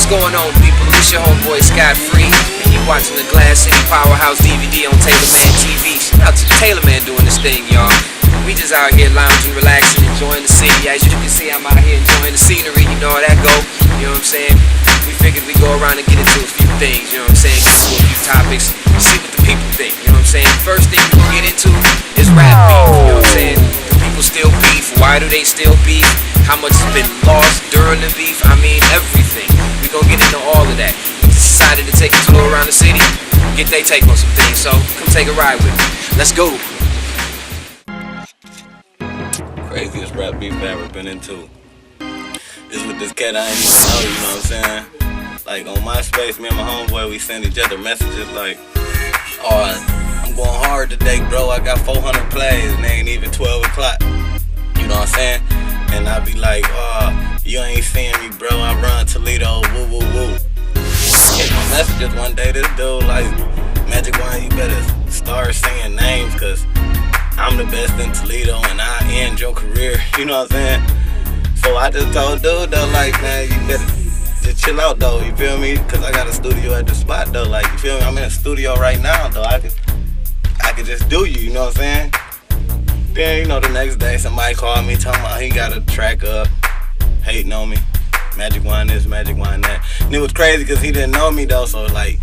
What's going on, people? It's your homeboy Scott Free, and you watching the Glasscity Powerhouse DVD on Taylorman TV. Shout out to Taylorman doing this thing, y'all. We just out here lounging, relaxing, enjoying the city. As you can see, I'm out here enjoying the scenery. You know how that go. You know what I'm saying? We figured we go around and get into a few things. You know what I'm saying? Get into a few topics. See what the people think. You know what I'm saying? First thing we get into is rap beef. You know what I'm saying? Do people still beef? Why do they still beef? How much has been lost during the beef? I mean, everything. We gonna get into all of that. We decided to take a tour around the city, get they take on some things. So come take a ride with me. Let's go. Craziest rap beef I ever been into is with this cat I ain't even know, you know what I'm saying? Like on MySpace, me and my homeboy, we send each other messages like, oh, I'm going hard today, bro. I got 400 plays and they ain't even 12 o'clock. You know what I'm saying? And I be like, oh, you ain't seeing me, bro. I run Toledo, woo, woo, woo. Get my messages one day, this dude like, Magic Wine, you better start saying names, cause I'm the best in Toledo and I end your career. You know what I'm saying? So I just told dude though, like, man, you better just chill out though, you feel me? Cause I got a studio at the spot though, like, you feel me? I'm in a studio right now though. I could just do you know what I'm saying? Then, you know, the next day somebody called me talking about he got a track up, hating on me. Magic Wine this, Magic Wine that. And it was crazy because he didn't know me though, so like,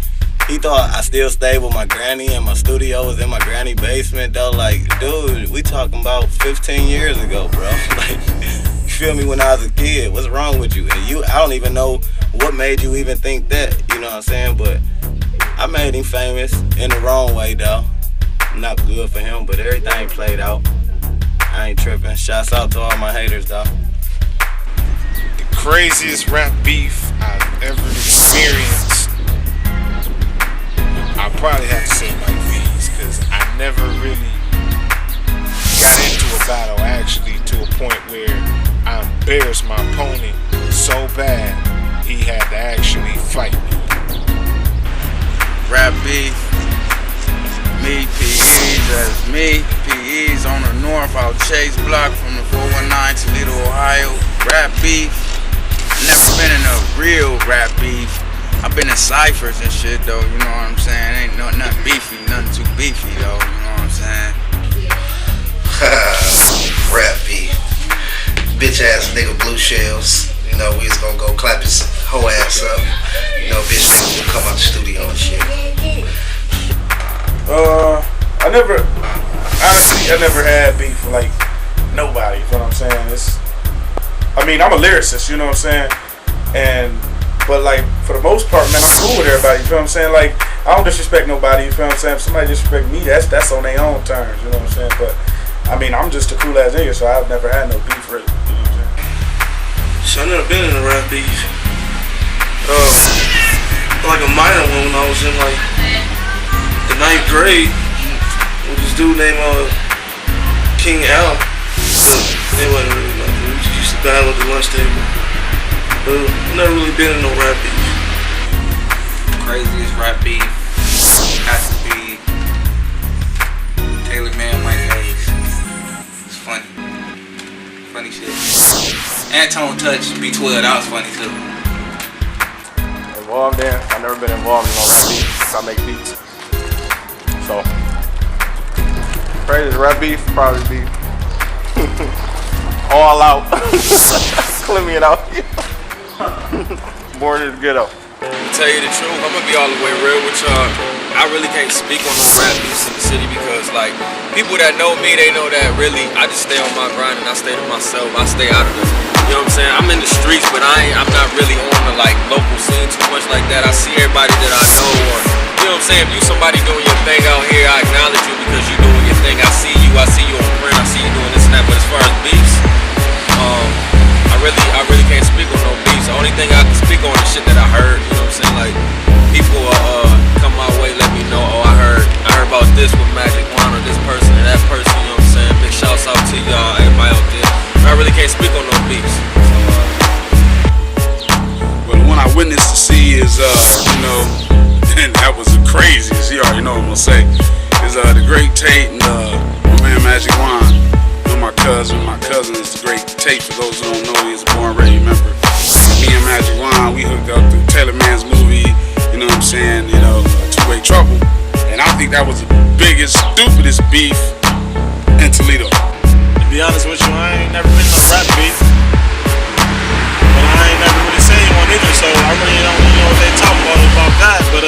he thought I still stayed with my granny and my studio was in my granny basement though. Like, dude, we talking about 15 years ago, bro. Like, you feel me, when I was a kid, what's wrong with you? And I don't even know what made you even think that, you know what I'm saying? But I made him famous in the wrong way though. Not good for him, but everything played out. I ain't tripping. Shouts out to all my haters, though. The craziest rap beef I've ever experienced, I probably have to say Mike V's, because I never really got into a battle actually to a point where I embarrassed my opponent so bad he had to actually fight me. Rap beef. Me, PEs, that's me. PEs on the north, out Chase Block from the 419, Toledo, Ohio. Rap beef. Never been in a real rap beef. I've been in ciphers and shit though, you know what I'm saying? Ain't nothing beefy, nothing too beefy though, you know what I'm saying? Rap beef. Bitch ass nigga Blue Shells. You know, we was gonna go clap his whole ass up. You know, bitch niggas will come out the studio and shit. I never had beef with like nobody, you know what I'm saying? I'm a lyricist, you know what I'm saying? But like, for the most part, man, I'm cool with everybody, you know what I'm saying? Like, I don't disrespect nobody, you know what I'm saying? If somebody disrespect me, that's on their own terms, you know what I'm saying? But, I'm just a cool ass nigga, so I've never had no beef really, you know what I'm saying? So I never been in a rap beef. Like a minor one when I was in like the 9th grade with this dude named King Al. But they wasn't really like, we used to battle at the lunch table. But I've never really been in no rap beef. Craziest rap beef has to be Taylorman, Mike Hayes. It's funny. Funny shit. And Tone Touch, B12, that was funny too. Involved in. I've never been involved in no rap beef. I make beats. So, craziest rap beef probably be All Out. Clean it out. Born in the ghetto. To tell you the truth, I'm gonna be all the way real with y'all. I really can't speak on no rap beefs in the city because, like, people that know me, they know that really I just stay on my grind and I stay to myself. I stay out of this. You know what I'm saying? I'm in the streets, but I'm not really on the like local scene too much like that. I see everybody that I know, or you know what I'm saying? If you somebody doing your thing out here, I acknowledge you because you doing your thing. I see you on print, I see you doing this and that. But as far as beefs, I really can't speak on no beefs. The only thing I can speak on is shit that I heard. You know what I'm saying? Like, people come my way, let me know. Oh, I heard about this with Magic Wine or this person and that person. You know what I'm saying? Big shouts out to y'all, everybody out there. But I really can't speak on no beefs. Well, the one I witnessed to see is, and that was the craziest. You already know what I'm gonna say. Is the great Tate and my man Magic Wine. My cousin is the great Tate. For those who don't know, he is a born ready member. Me and Magic Wine, we hooked up through And I think that was the biggest, stupidest beef in Toledo. To be honest with you, I ain't never been in a rap beef. But I ain't never really seen one either, so I really don't know what they talk about that. But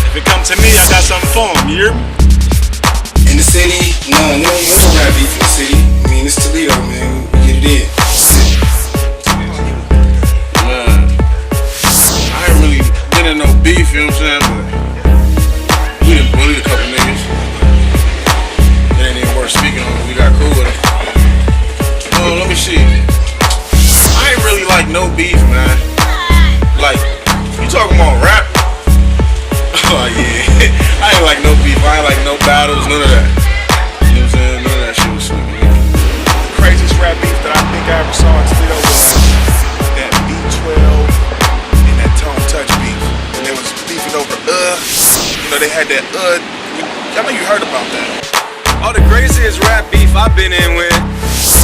if it come to me, I got something for them, you hear me? In the city, no rap beef in the city. I mean, it's Toledo, man. We get it in. Man, I ain't really been in no beef, you know what I'm saying? But we done bullied a couple niggas. It ain't even worth speaking on. We got cool with them. Well, let me see. I ain't really like no beef, man. Like, you talking about rap? Oh yeah, I ain't like no beef, I ain't like no battles, none of that. You know what I'm saying? None of that shit was sweet, man. The craziest rap beef that I think I ever saw in Toledo was that B12 and that Tone Touch beef. And they was beefing over you know, they had that I know you heard about that. Oh, the craziest rap beef I've been in with,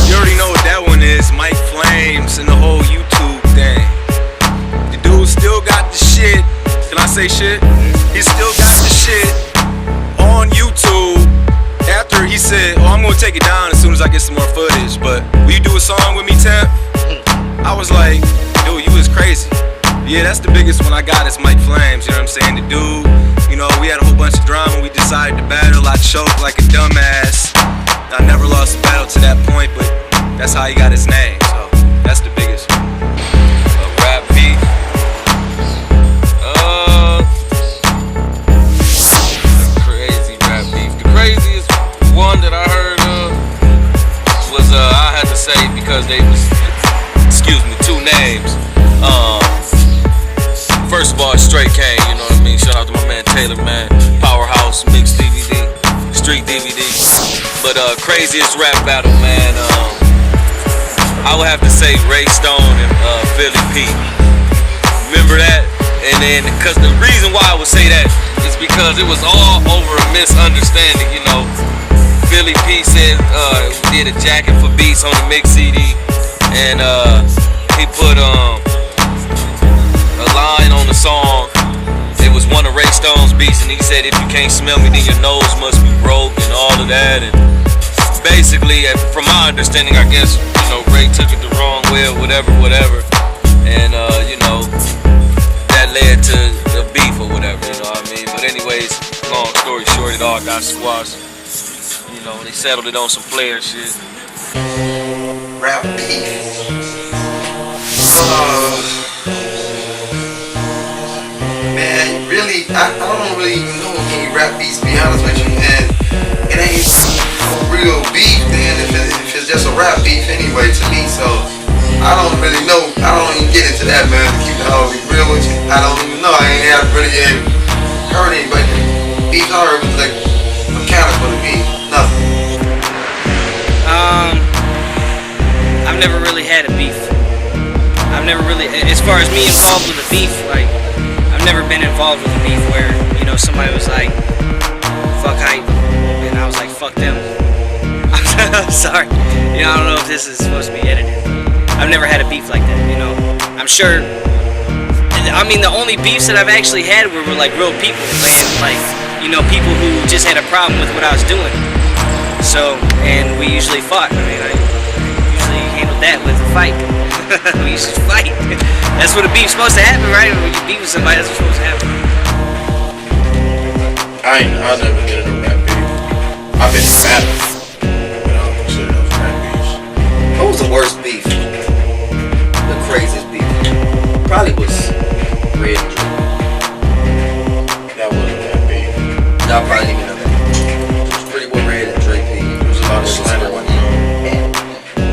you already know what that one is, Mike Flames and the whole YouTube thing. The dude still got the shit. Can I say shit? He still got the shit on YouTube after he said, oh, I'm gonna take it down as soon as I get some more footage, but will you do a song with me, Temp? I was like, dude, you was crazy. Yeah, that's the biggest one I got is Mike Flames, you know what I'm saying? The dude, you know, we had a whole bunch of drama, we decided to battle, I choked like a dumbass. I never lost a battle to that point, but that's how he got his name, so that's the biggest one. A rap beef. Craziest one that I heard of was I had to say because they was, excuse me, two names. First of all, Straight Kane, you know what I mean? Shout out to my man Taylorman, Powerhouse, Mixed DVD, Street DVD. But craziest rap battle, man, I would have to say Ray Stone and Philly P. Remember that? And then, because the reason why I would say that is because it was all over a misunderstanding, you know. Philly P said did a jacket for beats on the mix CD, and he put a line on the song. It was one of Ray Stone's beats, and he said, if you can't smell me, then your nose must be broke, and all of that. And basically, from my understanding, I guess, you know, Ray took it the wrong way or whatever, and you know, that led to the beef or whatever, you know what I mean? But anyways, long story short, it all got squashed. You know, they settled it on some player shit. Rap beef. Man, really, I don't really even know any rap beefs, to be honest with you. And it ain't a real beef then if it's just a rap beef anyway to me, so I don't really know. I don't even get into that, man. To keep it all real with you, I don't even know. I ain't really heard anybody. Beef I heard was like mechanical to me. Nothing. I've never really had a beef. I've never really, as far as me involved with a beef, like, I've never been involved with a beef where, you know, somebody was like, fuck hype, and I was like, fuck them. I'm sorry. You know, I don't know if this is supposed to be edited. I've never had a beef like that, you know. I'm sure, I mean, the only beefs that I've actually had were like real people, and like, you know, people who just had a problem with what I was doing. So, and we usually fought. I mean, I usually handled that with a fight. We used to fight. That's what a beef's supposed to happen, right? When you beef with somebody, that's what's supposed to happen. I've never been in a rap beef. I've been in battles, but I don't consider those rap beefs. What was the worst beef? The craziest beef? Probably was Red and Drake. That wasn't that beef. Y'all probably didn't even know that. It was pretty well Red and Drake beef. There was a lot of slander going on.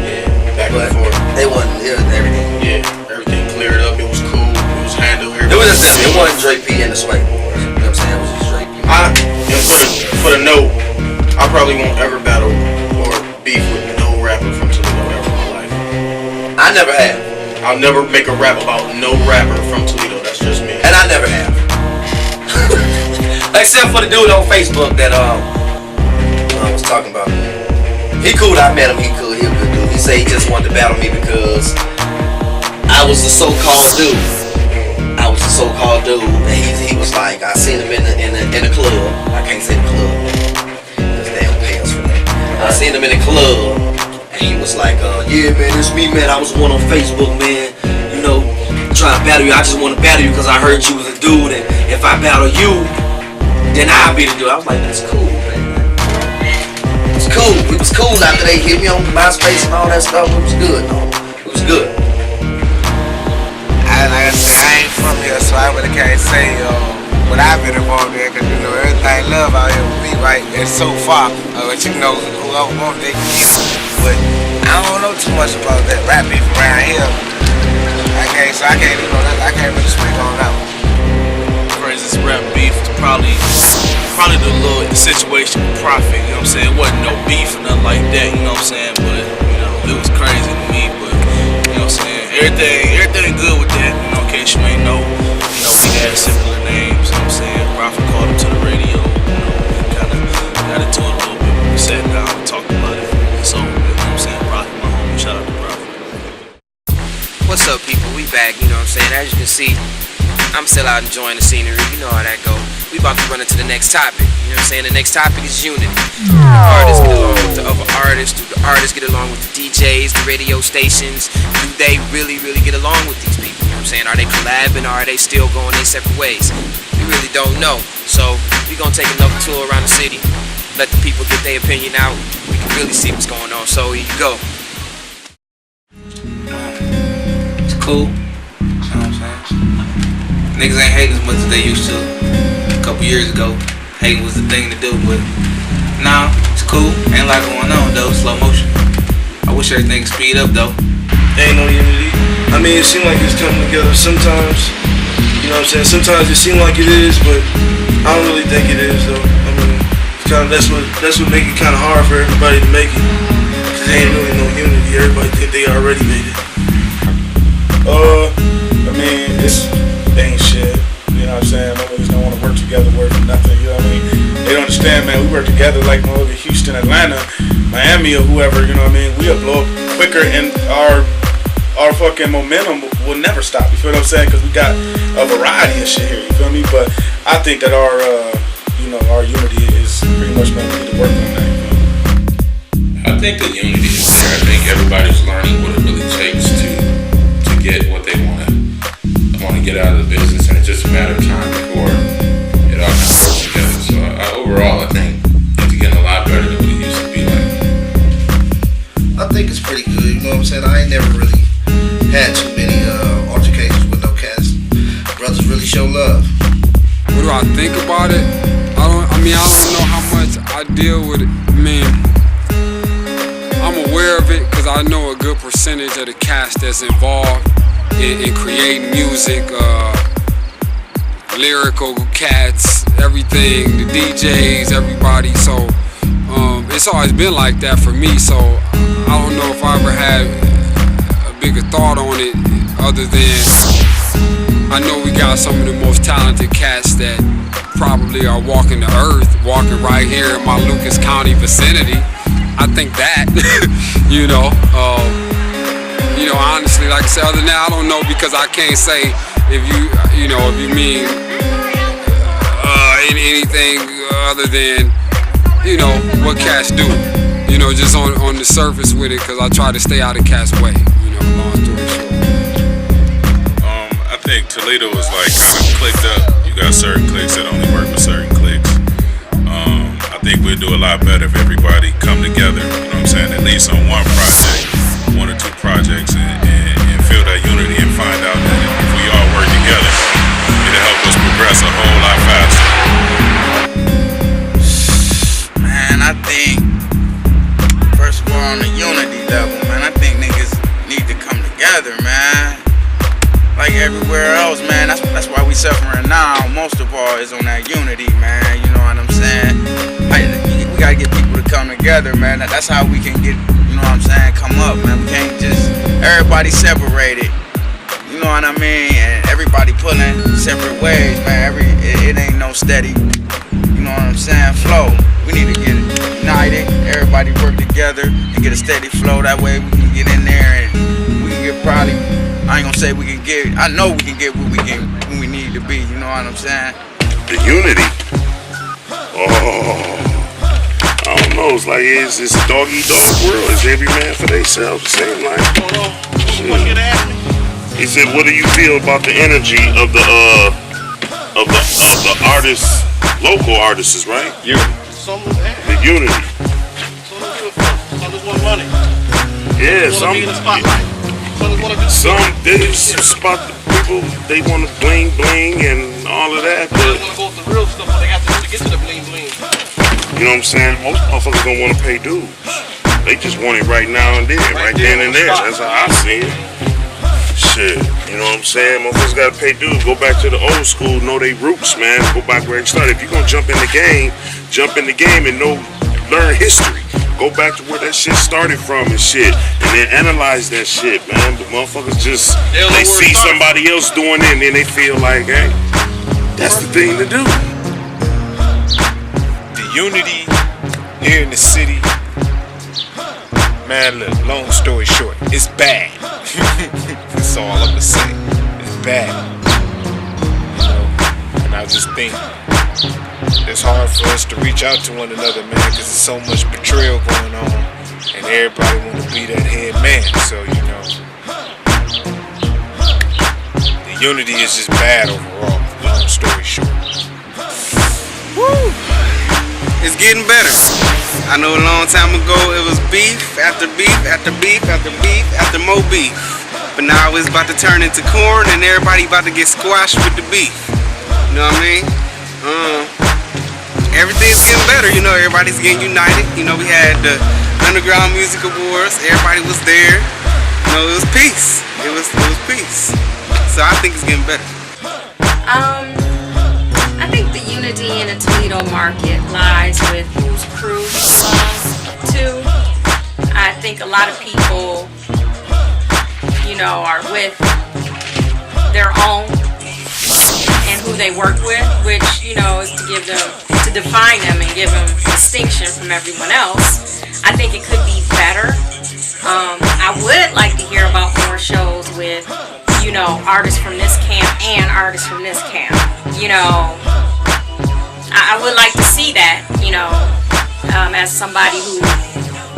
Yeah, back and forth. They wasn't everything. Yeah, everything cleared up. It was cool. It was handled. It was just them. It wasn't Drake P and the Sway Boys. You know what I'm saying? It was just Drake P. And for the note, I probably won't ever battle or beef with no rapper from Toledo ever in my life. I never have. I'll never make a rap about no rapper from Toledo. That's just me. And I never have. Except for the dude on Facebook that I was talking about. He cool. I met him. He cool. He a good dude. He said he just wanted to battle me because I was the so-called dude. I was the so-called dude. And he was like, I seen him in the club. I can't say the club. Because they don't pay us for that. I seen him in the club, and he was like, yeah, man, it's me, man. I was the one on Facebook, man. You know, trying to battle you. I just want to battle you because I heard you was a dude, and if I battle you, then I'll be the dude. I was like, that's cool, man. It's cool. It was cool after they hit me on MySpace and all that stuff. It was good. It was good. Like I said, I ain't from here, so I really can't say what I've been involved in, because you know, everything love out here with me, right? It's so far. But you know, whoever wants, they can get it. But I don't know too much about that rap beef around here. I can't really speak on that one. Craziest rap beef is probably the little situation with Prophet, you know what I'm saying? It wasn't no beef or nothing like that, you know what I'm saying? But, you know, it was crazy to me, but, you know what I'm saying? Everything good with that, you know, in case you ain't know, you know, we had similar names, you know what I'm saying? Prophet called him to the radio, you know, kinda got into it a little bit. We sat down and talked about it. So, you know what I'm saying? Prophet, my homie, shout out to Prophet. What's up, people? We back, you know what I'm saying? As you can see, I'm still out enjoying the scenery, you know how that go. We about to run into the next topic, you know what I'm saying? The next topic is unity. Do the artists get along with the other artists? Do the artists get along with the DJs, the radio stations? Do they really get along with these people? You know what I'm saying? Are they collabing or are they still going their separate ways? We really don't know. So we gonna take another tour around the city, let the people get their opinion out. We can really see what's going on. So here you go. It's cool. You know what I'm saying? Niggas ain't hating as much as they used to. A couple years ago, hating was the thing to do, but now it's cool. Ain't a lot going on though. Slow motion. I wish everything could speed up though. Ain't no unity. I mean, it seems like it's coming together sometimes. You know what I'm saying? Sometimes it seems like it is, but I don't really think it is though. I mean, it's kind of that's what make it kind of hard for everybody to make it. Cause there ain't really no unity. Everybody think they already made it. I mean, they ain't shit. You know what I'm saying? Nobody don't want to work together, work for nothing. You know what I mean? They don't understand, man. We work together like Houston, Atlanta, Miami, or whoever. You know what I mean? We'll blow up quicker, and our fucking momentum will never stop. You feel what I'm saying? Because we got a variety of shit here. You feel me? But I think that our unity is pretty much going to be the work on that. You know? I think the unity is there. I think everybody's learning what it really takes to get what they want to get out of the business, and it's just a matter of time before it all kind of works together. So overall, I think it's getting a lot better than what it used to be like. I think it's pretty good, you know what I'm saying? I ain't never really had too many altercations with no cats. Brothers really show love. What do I think about it? I don't know how much I deal with it. I mean, I'm aware of it because I know a good percentage of the cast that's involved in creating music, lyrical cats, everything, the DJs, everybody. So it's always been like that for me. So I don't know if I ever had a bigger thought on it, other than I know we got some of the most talented cats that probably are walking the earth, walking right here in my Lucas County vicinity. I think that, you know, honestly, like I said, other than that, I don't know, because I can't say if you mean anything other than, what cats do, just on the surface with it, because I try to stay out of cats' way, long story short. I think Toledo is like kind of clicked up. You got certain cliques that only work with certain cliques. I think we'd do a lot better if everybody come together, you know what I'm saying, at least on one project, 1 or 2 projects, and feel that unity and find out that if we all work together, it'll help us progress a whole lot faster. Man, I think, first of all, on the unity level, man, I think niggas need to come together, man. Like everywhere else, man, that's why we suffering now. Most of all is on that unity, man. You know what I'm saying? We gotta get people to come together, man. That's how we can get, you know what I'm saying, come up, man. We can't just everybody separated. You know what I mean? And everybody pulling separate ways, man. It ain't no steady, you know what I'm saying, flow. We need to get united, everybody work together and get a steady flow. That way we can get in there and we can get probably I ain't gonna say we can get. I know we can get what we need to be. You know what I'm saying? The unity. Oh, I don't know. It's like it's a dog-eat-dog world. It's every man for themselves. It seems like. He said, "What do you feel about the energy of the artists, local artists, right? The unity. Money. Yeah, some they spot the people, they want to bling bling and all of that, but you know what I'm saying? Most motherfuckers don't want to pay dues. They just want it right now and then, right then and there. That's how I see it. Shit, you know what I'm saying? Motherfuckers gotta pay dues. Go back to the old school, know they roots, man. Go back where it started. If you're gonna jump in the game and learn history. Go back to where that shit started from and shit, and then analyze that shit, man. But motherfuckers just, they see somebody else doing it, and then they feel like, hey, that's the thing to do. The unity here in the city, man, look, long story short, it's bad. That's all I'm gonna say. It's bad. You know, and I just think it's hard for us to reach out to one another, man, because there's so much betrayal going on, and everybody want to be that head man. So, you know, the unity is just bad overall. Long story short. Woo! It's getting better. I know a long time ago it was beef after beef after beef after beef after more beef, but now it's about to turn into corn, and everybody about to get squashed with the beef. You know what I mean? Everything's getting better, you know, everybody's getting united. You know, we had the Underground Music Awards, everybody was there. You know, it was peace. It was peace. So I think it's getting better. I think the unity in the Toledo market lies with whose crew you belong to. I think a lot of people, you know, are with their own and who they work with, which, you know, is to define them and give them distinction from everyone else. I think it could be better. I would like to hear about more shows with, you know, artists from this camp and artists from this camp. You know, I would like to see that, you know, as somebody who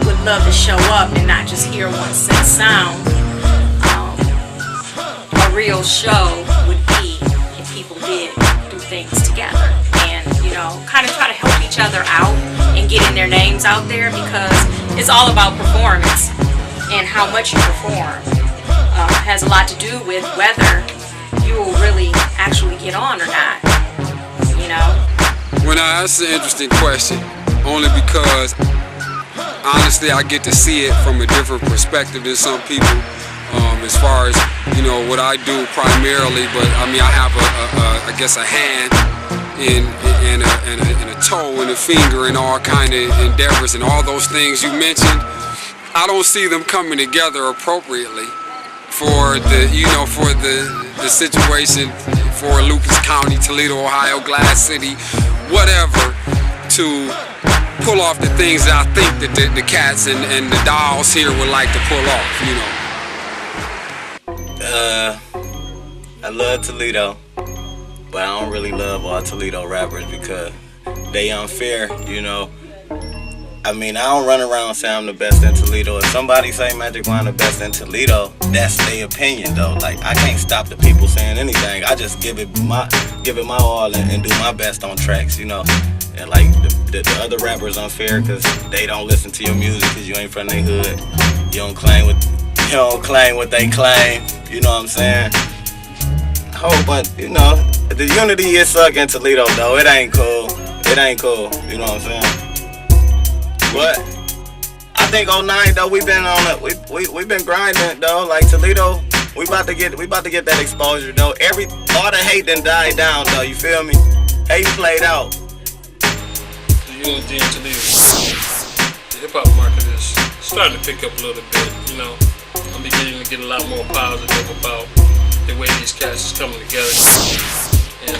would love to show up and not just hear one set sound. A real show would be if people did do things together and, you know, kind of try to help each other out and getting their names out there, because it's all about performance, and how much you perform has a lot to do with whether you will really actually get on or not, you know? Well, now that's an interesting question, only because honestly I get to see it from a different perspective than some people, as far as, you know, what I do primarily. But I mean, I have I guess a hand and a toe and a finger in all kind of endeavors, and all those things you mentioned. I don't see them coming together appropriately for the, you know, for the situation for Lucas County, Toledo, Ohio, Glasscity, whatever, to pull off the things that I think that the cats and the dolls here would like to pull off, you know. I love Toledo, but I don't really love all Toledo rappers because they unfair, you know. I mean, I don't run around saying I'm the best in Toledo. If somebody say Magic Wine the best in Toledo, that's their opinion though. Like, I can't stop the people saying anything. I just give it my all and do my best on tracks, you know. And like the other rappers unfair because they don't listen to your music because you ain't from their hood. You don't claim what they claim. You know what I'm saying? But you know, the unity is suck in Toledo though. It ain't cool. It ain't cool. You know what I'm saying? But I think 09 though, we've been on it. We've been grinding though. Like Toledo, we about to get that exposure though. All the hate done died down though. You feel me? Hate played out. The unity in Toledo, the hip hop market is starting to pick up a little bit. You know, I'm beginning to get a lot more positive about the way these cats is coming together, and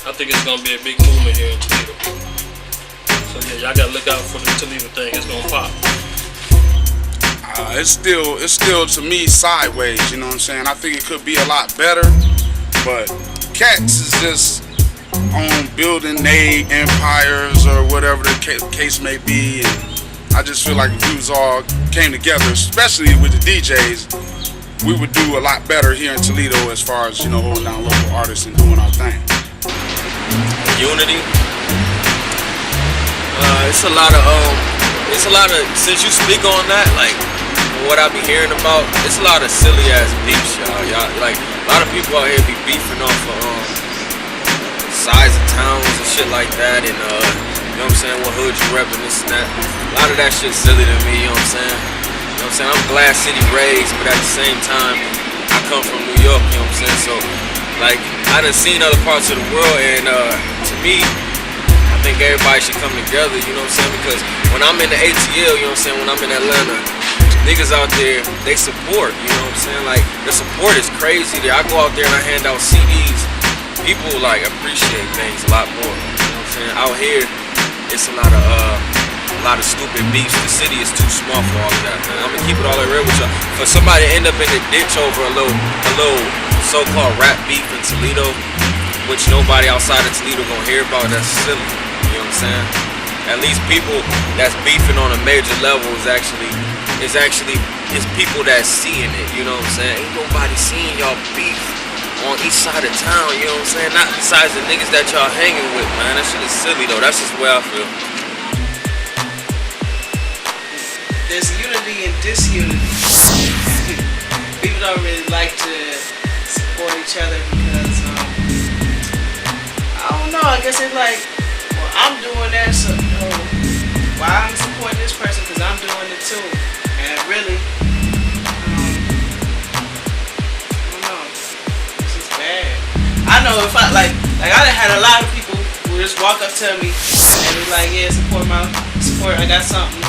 I think it's gonna be a big movement here in Toledo. So yeah, y'all gotta look out for the Toledo thing. It's gonna pop. I it's still to me sideways. You know what I'm saying? I think it could be a lot better, but cats is just on building their empires or whatever the case may be. And I just feel like if we was all came together, especially with the DJs, we would do a lot better here in Toledo as far as, you know, holding down local artists and doing our thing. Unity. It's a lot of, since you speak on that, like, what I be hearing about, it's a lot of silly ass beefs, y'all. Like, a lot of people out here be beefing off of, size of towns and shit like that, and, you know what I'm saying, what hood you reppin', this and that. A lot of that shit's silly to me, you know what I'm saying? You know what I'm saying? I'm Glasscity raised, but at the same time, I come from New York, you know what I'm saying? So, like, I done seen other parts of the world, and to me, I think everybody should come together, you know what I'm saying? Because when I'm in the ATL, you know what I'm saying, when I'm in Atlanta, niggas out there, they support, you know what I'm saying? Like, the support is crazy there. I go out there and I hand out CDs. People, like, appreciate things a lot more, you know what I'm saying? Out here, it's a lot of stupid beefs. The city is too small for all of that, man. I'm gonna keep it all real with y'all. For somebody to end up in the ditch over a little so-called rap beef in Toledo, which nobody outside of Toledo gonna hear about, that's silly. You know what I'm saying? At least people that's beefing on a major level is people that's seeing it. You know what I'm saying? Ain't nobody seeing y'all beef on east side of town. You know what I'm saying? Not besides the niggas that y'all hanging with, man. That shit is silly though. That's just the way I feel. There's unity and disunity. People don't really like to support each other because, I don't know, I guess it's like, well, I'm doing that, so why I'm supporting this person because I'm doing it too. And really, I don't know, this is bad. I know if I, like I done had a lot of people who just walk up to me and be like, yeah, support, I got something,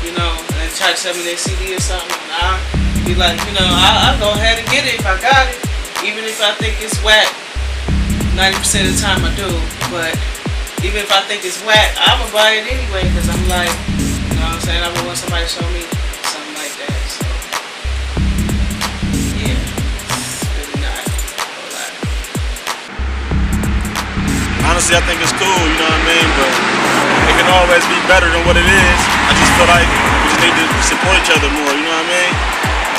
you know, and try to sell me their CD or something, and I'll be like, you know, I'll go ahead and get it if I got it, even if I think it's whack. 90% of the time I do, but even if I think it's whack, I'm gonna buy it anyway, because I'm like, you know what I'm saying, I would want somebody to show me something like that, so, yeah, it's really not a whole lot. Honestly, I think it's cool, you know what I mean, but it can always be better than what it is. I just feel like we just need to support each other more, you know what I mean?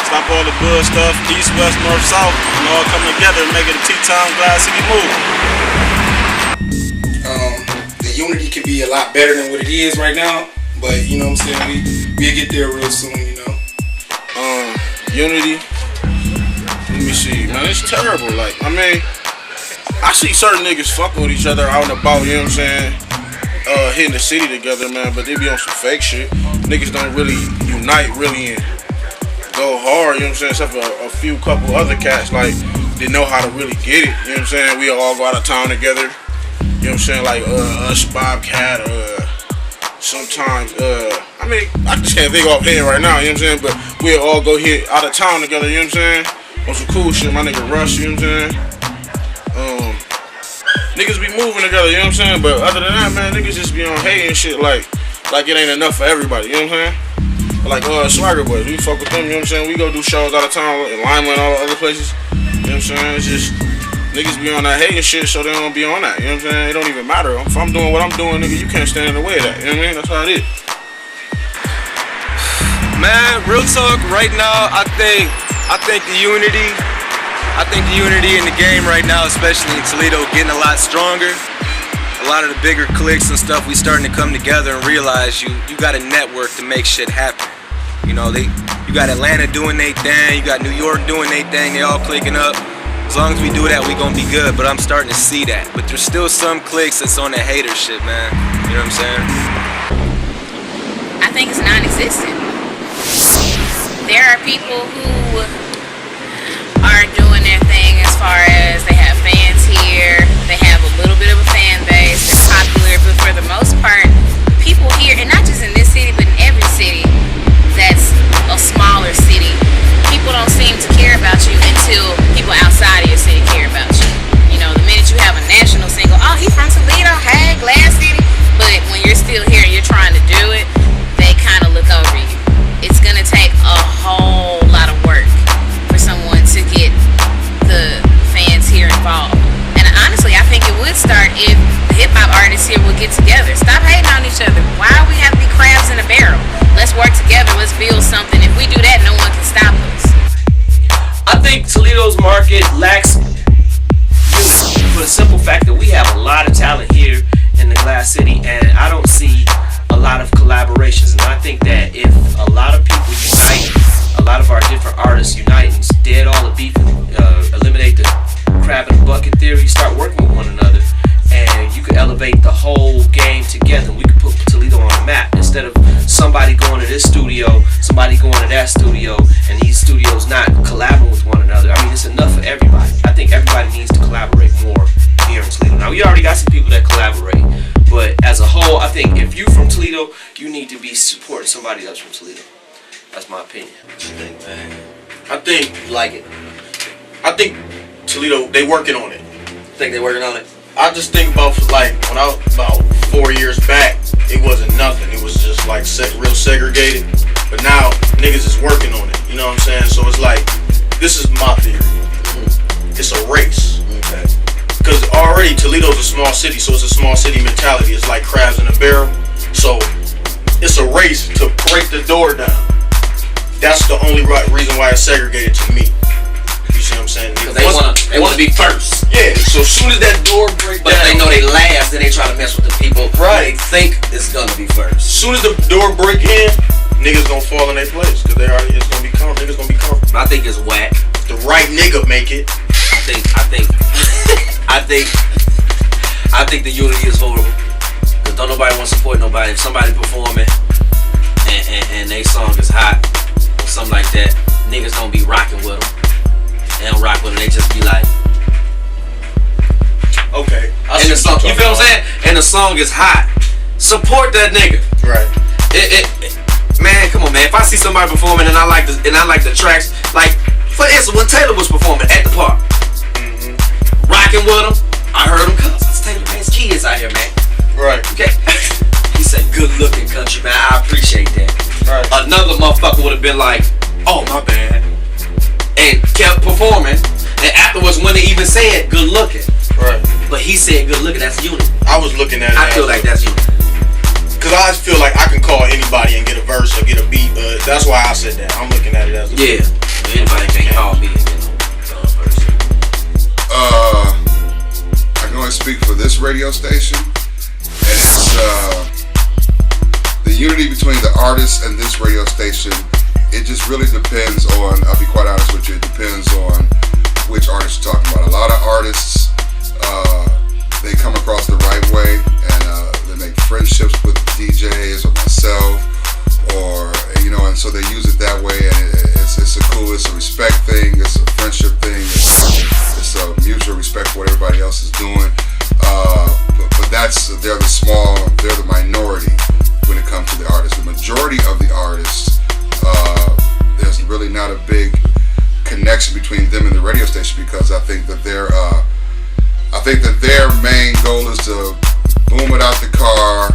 Stop all the good stuff, east, west, north, south, and all come together and make it a T-Town Glasscity move. The unity could be a lot better than what it is right now, but you know what I'm saying, we'll get there real soon, you know. Unity, let me see, man, it's terrible. Like, I mean, I see certain niggas fucking with each other out and about, you know what I'm saying? Hitting the city together, man, but they be on some fake shit. Niggas don't really unite, really, and go hard, you know what I'm saying? Except for a few couple other cats, like, they know how to really get it, you know what I'm saying? We all go out of town together, you know what I'm saying? Like, us, Bobcat, sometimes, I mean, I just can't think offhand right now, you know what I'm saying? But we'll all go hit out of town together, you know what I'm saying? On some cool shit, my nigga Rush, you know what I'm saying? Niggas be moving together, you know what I'm saying? But other than that, man, niggas just be on hate and shit like it ain't enough for everybody, you know what I'm saying? Like, Swagger Boys, we fuck with them, you know what I'm saying? We go do shows out of town in Lima and all the other places, you know what I'm saying? It's just, niggas be on that hate and shit, so they don't be on that, you know what I'm saying? It don't even matter. If I'm doing what I'm doing, nigga, you can't stand in the way of that, you know what I mean? That's how it is. Man, real talk, right now, I think the unity in the game right now, especially in Toledo, getting a lot stronger. A lot of the bigger cliques and stuff, we starting to come together and realize you got a network to make shit happen. You know, you got Atlanta doing their thing, you got New York doing their thing, they all clicking up. As long as we do that, we gonna be good, but I'm starting to see that. But there's still some cliques that's on the hater shit, man. You know what I'm saying? I think it's non-existent. There are people who are doing their thing as far as they have fans here, they have a little bit of a fan base, they're popular, but for the most part, people here, and not just in this city, but in every city that's a smaller city, people don't seem to care about you until people outside of your city care about you. You know, the minute you have a national single, oh, he's from Toledo, hey, Glasscity, but when you're still here and you're trying to do it, they kind of look over you. It's gonna take a would start if the hip hop artists here would get together. Stop hating on each other. Why do we have to be crabs in a barrel? Let's work together. Let's build something. If we do that, no one can stop us. I think Toledo's market lacks unity for the simple fact that we have a lot of talent here in the Glass City, and I don't see a lot of collaborations. And I think that if a lot of people unite, a lot of our different artists unite and dead all the beef, eliminate the crab in the bucket theory, start working with one another, and you could elevate the whole game together. We could put Toledo on the map instead of somebody going to this studio, somebody going to that studio, and these studios not collaborating with one another. I mean, it's enough for everybody. I think everybody needs to collaborate more here in Toledo. Now, we already got some people that collaborate, but as a whole, I think if you from Toledo, you need to be supporting somebody else from Toledo. That's my opinion. What you think, man? I think Like it? I think Toledo, they working on it. Think they working on it? I just think about like when I was about 4 years back, it wasn't nothing. It was just like real segregated. But now niggas is working on it. You know what I'm saying? So it's like, this is my theory. It's a race. Okay. Because already Toledo's a small city, so it's a small city mentality. It's like crabs in a barrel. So it's a race to break the door down. That's the only reason why it's segregated to me. You see what I'm saying? Because they wanna be first. Yeah, so as soon as that door breaks But down, if they know they last, then they try to mess with the people Right. they think it's gonna be first. as soon as the door break in, niggas gonna fall in their place. Because it's gonna be niggas gonna be comfortable. I think it's whack. The right nigga make it. I think the unity is horrible. Cause don't nobody want to support nobody. If somebody performing and they song is hot or something like that, niggas don't be rocking with them. They don't rock with them. They just be like, okay. and the song, you feel what I'm saying? And the song is hot. Support that nigga. Right. Man, come on, man. If I see somebody performing and I like the tracks, like for instance, when Taylor was performing at the park, rocking with him, I heard him cause it's Taylor man's kids out here, man. Right. Okay. He said, "Good looking country, man. I appreciate that." Right. Another motherfucker would have been like, "Oh, my bad," and kept performing. And afterwards, when they even said "good looking," right. But he said "good looking." That's unity. I was looking at it. I feel like that's unity. Cause I feel like I can call anybody and get a verse or get a beat. That's why I said that. I'm looking at it as anybody can call me and get a verse. I can only speak for this radio station, and it's the unity between the artists and this radio station. It just really depends on. I'll be quite honest with you. It depends on which artist you're talking about. A lot of artists, they come across the right way and they make friendships with DJs or myself, or and so they use it that way. And it's a respect thing. It's a friendship thing. It's a mutual respect for what everybody else is doing. But they're the minority when it comes to the artists. The majority of the artists, there's really not a big connection between them and the radio station, because I think that their main goal is to boom it out the car,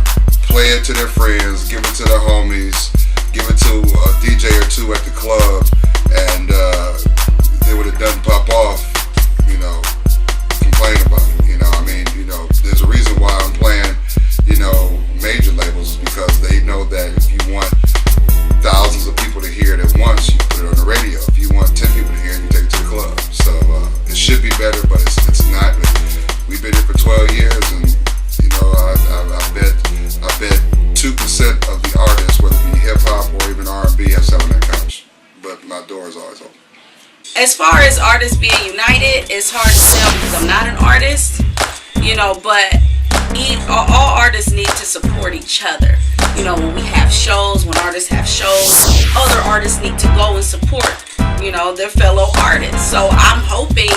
play it to their friends, give it to their homies, give it to a DJ or two at the club, and they would have done pop off, complain about it. There's a reason why I'm playing, major labels, is because they know that if you want thousands of people to hear it at once, you put it on the radio. If you want 10 people to hear it, you take it to the club. So it should be better, but it's not. We've been here for 12 years, and I bet 2% of the artists, whether it be hip hop or even R&B, have sat on that couch. But my door is always open. As far as artists being united, it's hard to tell because I'm not an artist, but all artists need to support each other. When we have shows, when artists have shows, other artists need to go and support, their fellow artists. So I'm hoping,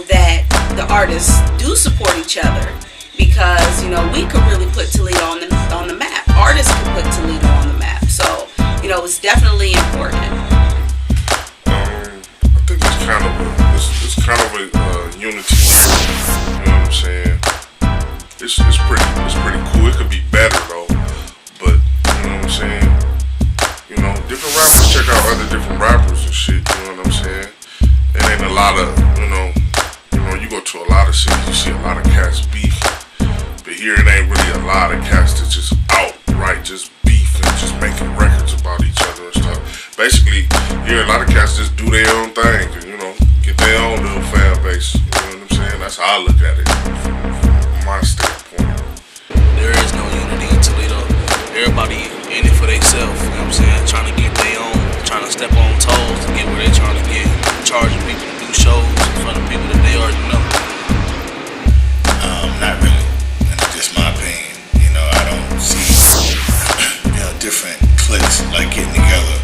that the artists do support each other, because, we could really put Toledo on the map. Artists can put Toledo on the map. So, it's definitely important. I think it's kind of a unity here. You know what I'm saying? It's pretty cool. It could be better though, but you know what I'm saying? Different rappers check out other different rappers and shit. You know what I'm saying? It ain't a lot of you go to a lot of cities, you see a lot of cats beef, but here it ain't really a lot of cats that just outright just beef and just making records about each other and stuff. Basically, here a lot of cats just do their own thing and, you know, get their own little fan base. You know what I'm saying? That's how I look at it from my standpoint. There is no unity in Toledo. Everybody in it for themselves, you know what I'm saying? Trying to get their own, trying to step on toes to get where they're trying to get. Charging people to do shows in front of people that they already know. Not really. That's just my opinion. You know, I don't see, you know, different cliques like getting together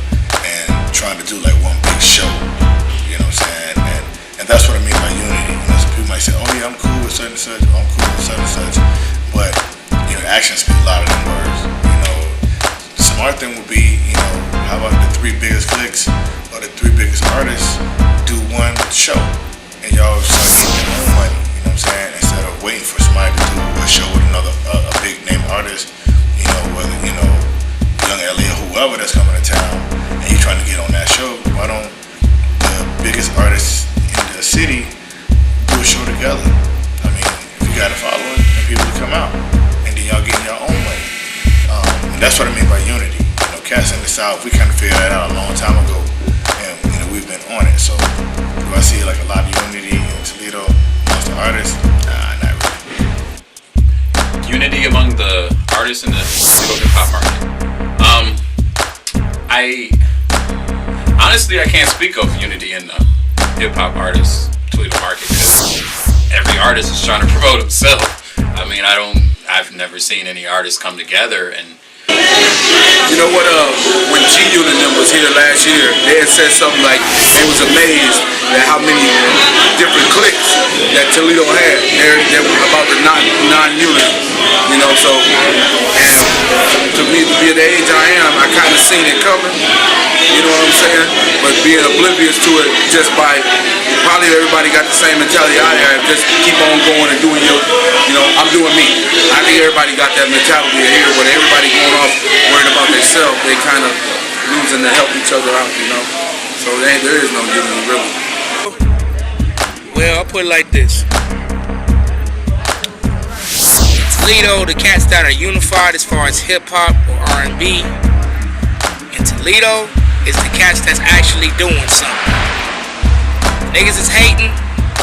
and trying to do like one big show. You know what I'm saying? And that's what I mean by unity. You know, some people might say, oh yeah, I'm cool with such and such, or I'm cool with such and such. But, you know, actions speak louder than words. You know, the smart thing would be, you know, how about the 3 biggest cliques or the 3 biggest artists do one show and y'all start getting your own money, you know what I'm saying? Instead of waiting for somebody to do a show with another a big name artist, you know, whether, you know, Young LA or whoever that's coming to town and you trying to get on that show, why don't the biggest artists in the city do a show together? I mean, if you got a following and people to come out and then y'all getting your own money. And that's what I mean by unity. You know, cats in the South, we kind of figured that out a long time ago and, you know, we've been on it. So do I see like a lot of unity in Toledo amongst the artists? Nah, not really. Unity among the artists in the Toledo hip hop market. Honestly, I can't speak of unity in the hip hop artists Toledo market because every artist is trying to promote himself. I mean, I've never seen any artists come together and. You know what, when G-Unit and them was here last year, they had said something like they was amazed at how many different cliques that Toledo had. They're about the non-unity, you know, so, and to me, to be at the age I am, I kind of seen it coming, you know what I'm saying? But being oblivious to it just by, probably everybody got the same mentality I have, just keep on going and doing your, you know, I'm doing me. I think everybody got that mentality here where everybody going off worried about themselves, they kind of losing to help each other out, you know. So there is no unity really. Well, I'll put it like this. Toledo, the cats that are unified as far as hip hop or R&B. In Toledo is the cats that's actually doing something. Niggas is hating,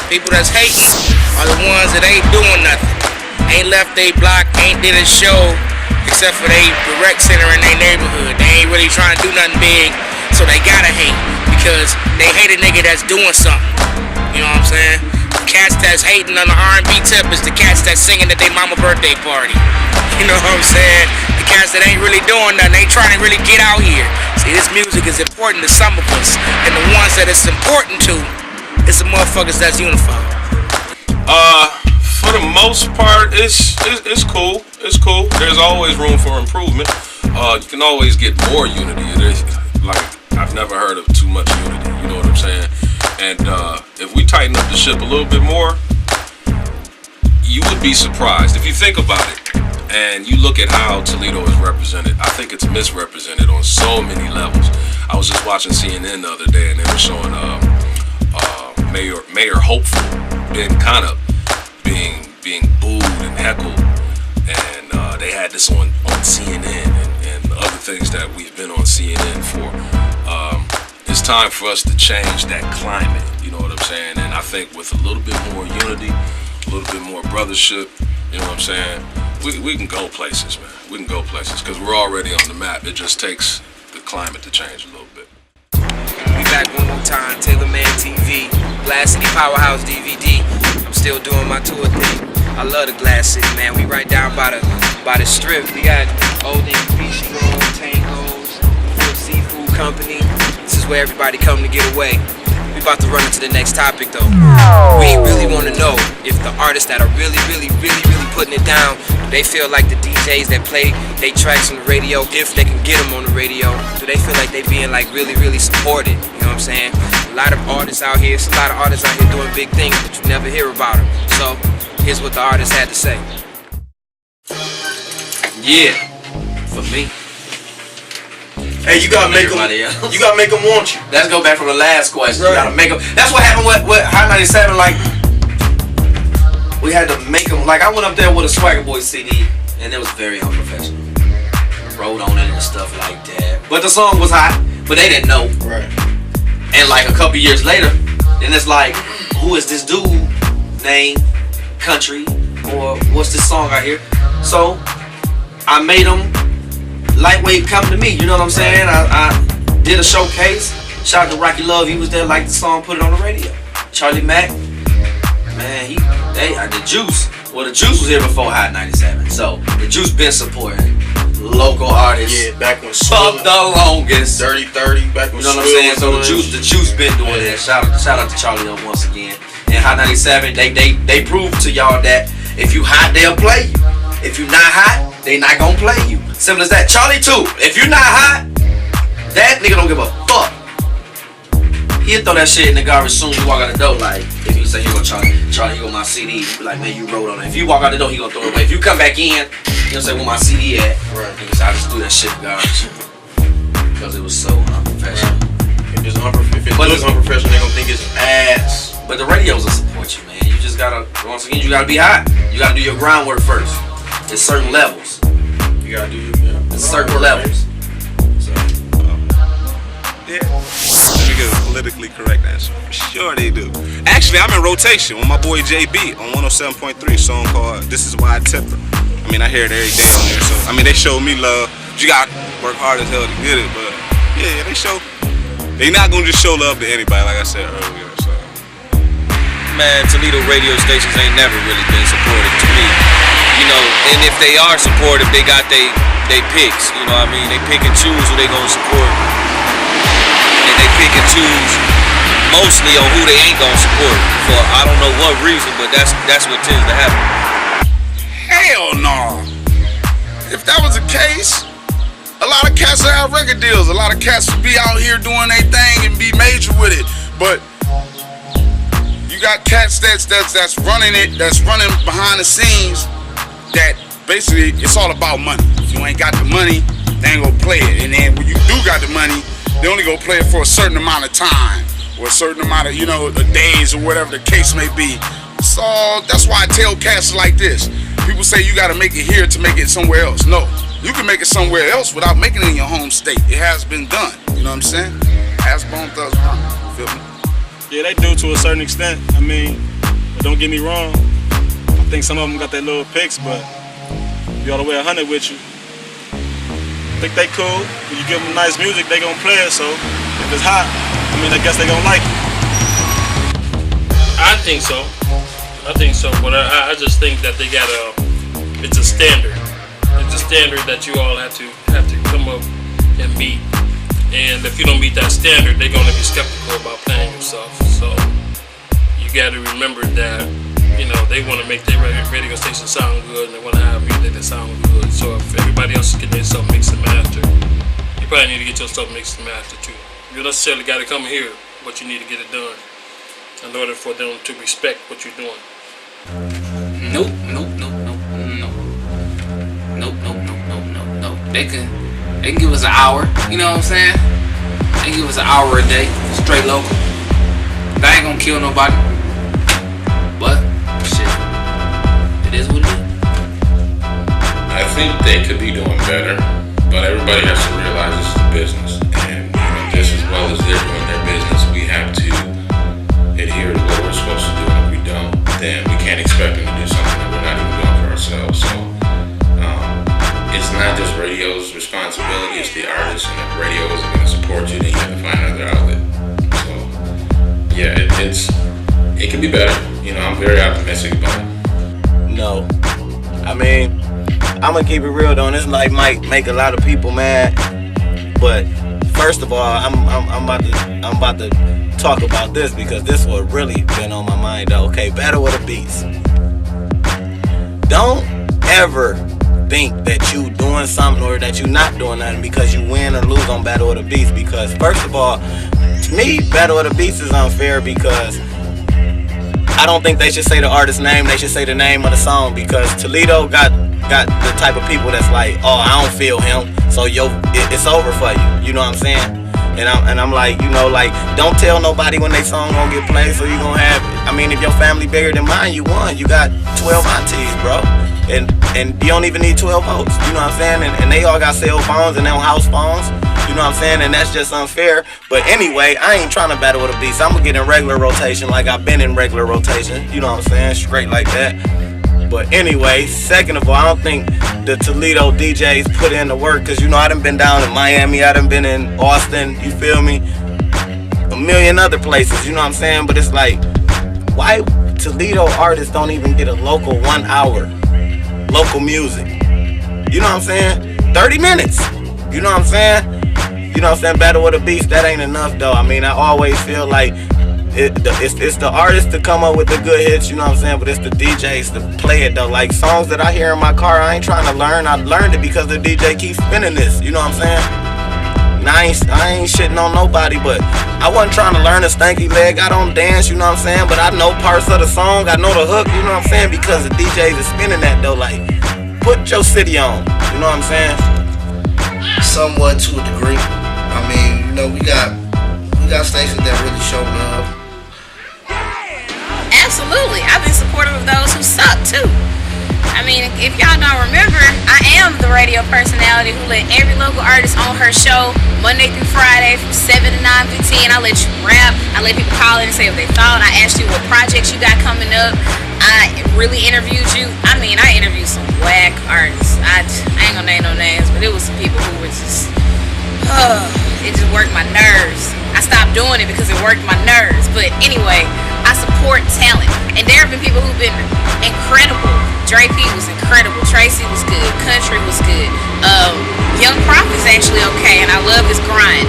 people that's hating are the ones that ain't doing nothing. Ain't left they block, ain't did a show. Except for they the rec center in their neighborhood. They ain't really trying to do nothing big, so they gotta hate because they hate a nigga that's doing something. You know what I'm saying? The cats that's hating on the R&B tip is the cats that's singing at their mama birthday party. You know what I'm saying? The cats that ain't really doing nothing, ain't trying to really get out here. See, this music is important to some of us, and the ones that it's important to, it's the motherfuckers that's unified. For the most part, it's cool. It's cool. There's always room for improvement. You can always get more unity. Like, I've never heard of too much unity. You know what I'm saying? And if we tighten up the ship a little bit more, you would be surprised. If you think about it, and you look at how Toledo is represented, I think it's misrepresented on so many levels. I was just watching CNN the other day, and they were showing Mayor Hopeful being kind of being booed and heckled, and they had this on CNN and other things that we've been on CNN for. It's time for us to change that climate, you know what I'm saying? And I think with a little bit more unity, a little bit more brothership, you know what I'm saying? We can go places, man. We can go places because we're already on the map. It just takes the climate to change a little bit. We back one more time, Taylorman TV, Glasscity Powerhouse DVD. I'm still doing my tour thing. I love the Glass City, man. We right down by the strip. We got Old Beach Road, Tangos, Full Seafood Company. This is where everybody come to get away. We about to run into the next topic though. We really want to know if the artists that are really putting it down, do they feel like the DJs that play they tracks on the radio, if they can get them on the radio, do they feel like they being like really supported? You know what I'm saying? A lot of artists out here, it's a lot of artists out here doing big things, but you never hear about them. So here's what the artist had to say. Yeah, for me. Hey, you gotta make them. You gotta make them want you. Let's go back from the last question. Right. You gotta make them. That's what happened with High 97. Like we had to make them, like I went up there with a Swagger Boy CD, and it was very unprofessional. Wrote on it and stuff like that. But the song was hot, but they didn't know. Right. And like a couple years later, then it's like, who is this dude? Name, country, or what's this song I hear? So I made them lightweight come to me, you know what I'm saying? I did a showcase. Shout out to Rocky Love, he was there, liked the song, put it on the radio. Charlie Mack, man, the Juice. Well, the Juice was here before Hot 97, so the Juice been supporting local artists. Yeah, back when Fuck the longest. Dirty 30, back when you know what I'm saying? So the Juice been doing that. Shout out to Charlie Love once again. And Hot 97, they proved to y'all that if you hot, they'll play you. If you not hot, they not gonna play you. Simple as that. Charlie too. If you not hot, that nigga don't give a fuck. He'll throw that shit in the garbage soon as you walk out the door. Like, if you say you gonna Charlie, you want my CD, you be like, man, you wrote on it. If you walk out the door, he gonna throw it away. If you come back in, he'll say, where my CD at? Right. Nigga say, I just threw that shit in the garbage. Because it was so unprofessional. If it's unprofessional, they gonna think it's ass. But the radios will support you, man. You just gotta, once again, you gotta be hot. You gotta do your groundwork first. There's certain levels. You gotta do certain levels. Yeah. Let me get a politically correct answer. For sure they do. Actually, I'm in rotation with my boy JB on 107.3, song called This Is Why I Tip Her. I mean, I hear it every day on there, so, I mean, they show me love. You gotta work hard as hell to get it, but yeah, they not gonna just show love to anybody, like I said earlier, so. Man, Toledo radio stations ain't never really been supportive to me. You know, and if they are supportive, they got they picks, you know what I mean? They pick and choose who they gonna support. And they pick and choose mostly on who they ain't gonna support for I don't know what reason, but that's what tends to happen. Hell no. If that was the case, a lot of cats would have record deals. A lot of cats would be out here doing their thing and be major with it. But you got cats that's running it, that's running behind the scenes, that basically it's all about money. If you ain't got the money, they ain't gonna play it. And then when you do got the money, they only gonna play it for a certain amount of time, or a certain amount of, the days, or whatever the case may be. So that's why I tell cats like this. People say you gotta make it here to make it somewhere else. No, you can make it somewhere else without making it in your home state. It has been done. You know what I'm saying? As Bone Thugs run. Feel me? Yeah, they do to a certain extent. I mean, but don't get me wrong. I think some of them got their little picks, but be all the way 100 with you. I think they cool. When you give them nice music, they gonna play it. So if it's hot, I mean, I guess they gonna like it. I think so. But I just think that they got it's a standard. It's a standard that you all have to come up and meet. And if you don't meet that standard, they're gonna be skeptical about playing yourself. So you got to remember that, they want to make their radio station sound good, and they want to have music that sound good. So if everybody else is getting their stuff mixed and mastered, you probably need to get your stuff mixed and mastered too. You don't necessarily got to come here, but you need to get it done in order for them to respect what you're doing. Nope. They can give us an hour, you know what I'm saying? They give us an hour a day, straight local. That ain't gonna kill nobody. But shit, it is what it is. I think they could be doing better, but everybody has to realize this is a business, and just as well as they're doing their business, we have to adhere to what we're supposed to do. And if we don't, then we can't expect them to do something that we're not even doing for ourselves. So it's not just radio's responsibility, it's the artist, and if radio isn't going to support you, then you have to find another outlet. So yeah, it can be better. I'm very optimistic about it. No. I mean, I'm gonna keep it real though, and this might make a lot of people mad. But first of all, I'm about to talk about this because this what really been on my mind though. Okay, Battle with the Beats. Don't ever think that you doing something or that you not doing nothing because you win or lose on Battle of the Beats. Because first of all, to me, Battle of the Beats is unfair because I don't think they should say the artist's name. They should say the name of the song because Toledo got the type of people that's like, oh, I don't feel him, so it's over for you. You know what I'm saying? And I'm like, don't tell nobody when they song gonna get played, so you gonna have it. I mean, if your family bigger than mine, you won. You got 12 aunties, bro. And you don't even need 12 votes. You know what I'm saying? And they all got cell phones and they on house phones. You know what I'm saying? And that's just unfair. But anyway, I ain't trying to battle with a beast. I'm gonna get in regular rotation like I've been in regular rotation. You know what I'm saying? Straight like that. But anyway, second of all, I don't think the Toledo DJs put in the work. Cause you know, I done been down in Miami. I done been in Austin. You feel me? A million other places. You know what I'm saying? But it's like, why Toledo artists don't even get a local 1 hour local music? You know what I'm saying? 30 minutes. You know what I'm saying? You know what I'm saying? Battle with a Beast, that ain't enough though. I mean, I always feel like it's the artists to come up with the good hits, you know what I'm saying? But it's the DJs to play it though. Like songs that I hear in my car, I ain't trying to learn. I learned it because the DJ keeps spinning this, you know what I'm saying? Now I ain't shitting on nobody, but I wasn't trying to learn a stanky leg. I don't dance, you know what I'm saying? But I know parts of the song, I know the hook, you know what I'm saying? Because the DJs is spinning that though. Like, put your city on, you know what I'm saying? Somewhat to a degree. I mean, you know, we got stations that really show love. Absolutely. I've been supportive of those who suck too. I mean, if y'all don't remember, I am the radio personality who let every local artist on her show Monday through Friday from 7 to 9:15. I let you rap. I let people call in and say what they thought. I asked you what projects you got coming up. I really interviewed you. I mean, I interviewed some whack artists. I ain't gonna name no names, but it was some people who were just, it just worked my nerves. I stopped doing it because it worked my nerves. But anyway, I support talent. And there have been people who've been incredible. Dre P was incredible. Tracy was good. Country was good. Young Prophet's actually okay, and I love his grind.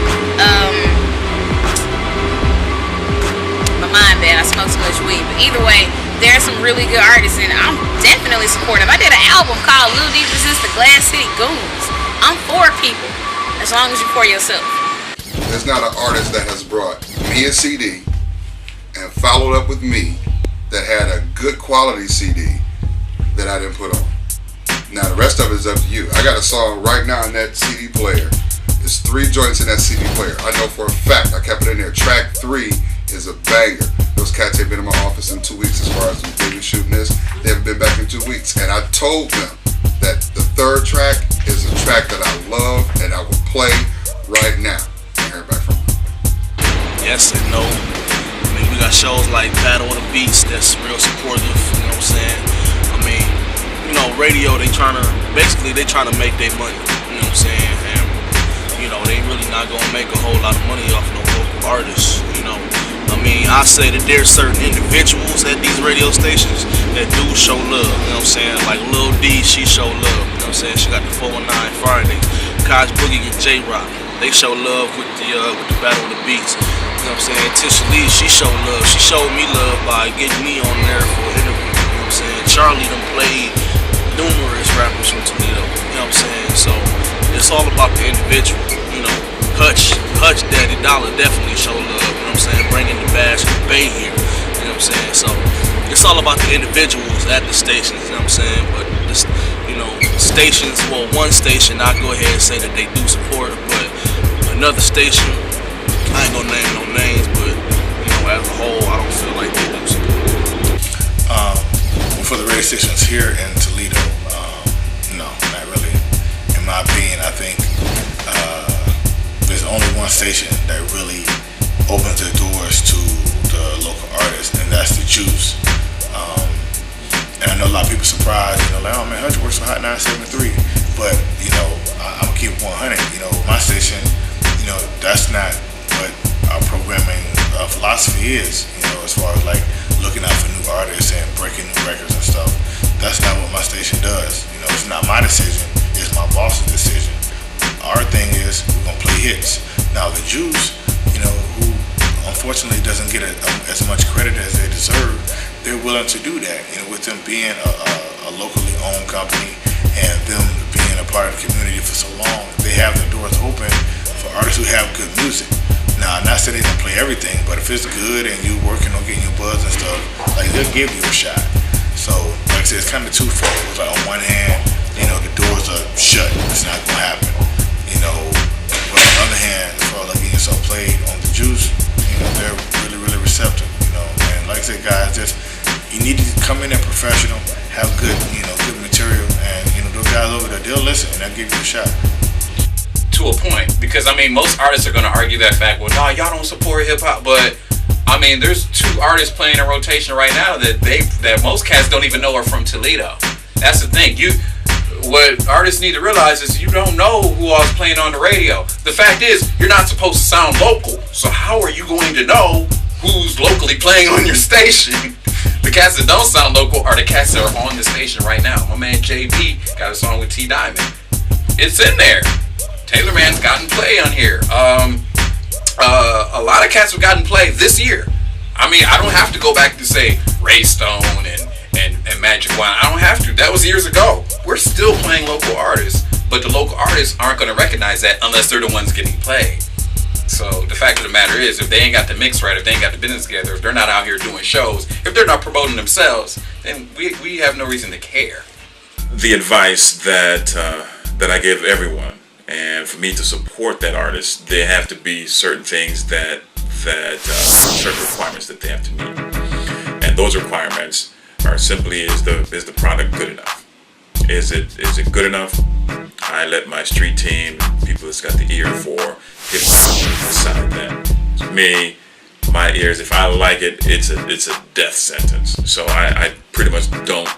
My mind bad. I smoke so much weed. But either way, there are some really good artists, and I'm definitely supportive. I did an album called Lil Deep Resist the Glasscity Goons. I'm for people, as long as you're for yourself. There's not an artist that has brought me a CD and followed up with me that had a good quality CD that I didn't put on. Now the rest of it is up to you. I got a song right now in that CD player. There's 3 joints in that CD player. I know for a fact, I kept it in there. Track 3 is a banger. Those cats have been in my office in 2 weeks as far as they been shooting this. They haven't been back in 2 weeks. And I told them that the 3rd track is a track that I love and I will play right now. I hear back from them. Yes and no. I mean, we got shows like Battle of the Beast that's real supportive, you know what I'm saying? I mean, you know, radio, they trying to make their money, you know what I'm saying? And, you know, they really not gonna make a whole lot of money off no local artists, you know? I mean, I say that there's certain individuals at these radio stations that do show love, you know what I'm saying? Like Lil D, she show love, you know what I'm saying? She got the 419 Friday. Kaj Boogie and J-Rock, they show love with the Battle of the Beats. You know what I'm saying? Tisha Lee, she showed love. She showed me love by getting me on there for an interview. You know what I'm saying? Charlie done played numerous rappers from Toledo. You know what I'm saying? So it's all about the individual. You know, Hutch Daddy Dollar definitely showed love. You know what I'm saying? Bringing the Bash Bay here. You know what I'm saying? So it's all about the individuals at the stations. You know what I'm saying? But this, you know, stations. Well, one station, I go ahead and say that they do support it, but another station, I ain't gonna name no names, but you know, as a whole, I don't feel like they do support. For the radio stations here in Toledo, no, not really. In my opinion, I think there's only one station that really opens the doors to the local artists, and that's the Juice. And I know a lot of people surprised, you know, like, oh man, Hutch works for Hot 973, but you know, I'm gonna keep it 100. You know, my station, you know, that's not what our programming philosophy is, you know, as far as like looking out for new artists and breaking new records and stuff. That's not what my station does. You know, it's not my decision, it's my boss's decision. Our thing is we're gonna play hits. Now the Jews, you know, who unfortunately doesn't get as much credit as they deserve, they're willing to do that. You know, with them being a locally owned company and them being a part of the community for so long, they have the doors open for artists who have good music. Now, I'm not saying they don't play everything, but if it's good and you're working on getting your buzz and stuff, like they'll give you a shot. So, like I said, it's kind of twofold. It's like on one hand, you know, the doors are shut. It's not gonna happen. You know, but on the other hand, as far as like getting yourself played on the Juice, you know, they're really, really receptive. You know, and like I said, guys, just you need to come in there professional, have good, good material, and those guys over there, they'll listen and they'll give you a shot. To a point, because I mean, most artists are gonna argue that fact. Well, nah, y'all don't support hip hop, but I mean, there's 2 artists playing in rotation right now that most cats don't even know are from Toledo. That's the thing. What artists need to realize is you don't know who all's playing on the radio. The fact is, you're not supposed to sound local. So how are you going to know who's locally playing on your station? The cats that don't sound local are the cats that are on the station right now. My man JB got a song with T Diamond. It's in there. Taylorman's gotten play on here. A lot of cats have gotten play this year. I mean, I don't have to go back to say Ray Stone and Magic Wine. I don't have to. That was years ago. We're still playing local artists, but the local artists aren't going to recognize that unless they're the ones getting played. So the fact of the matter is, if they ain't got the mix right, if they ain't got the business together, if they're not out here doing shows, if they're not promoting themselves, then we have no reason to care. The advice that I give everyone, and for me to support that artist, there have to be certain things that certain requirements that they have to meet, and those requirements are simply is the product good enough? Is it good enough? I let my street team, people that's got the ear for hip hop, decide that. To me, my ears, if I like it, it's a death sentence. So I pretty much don't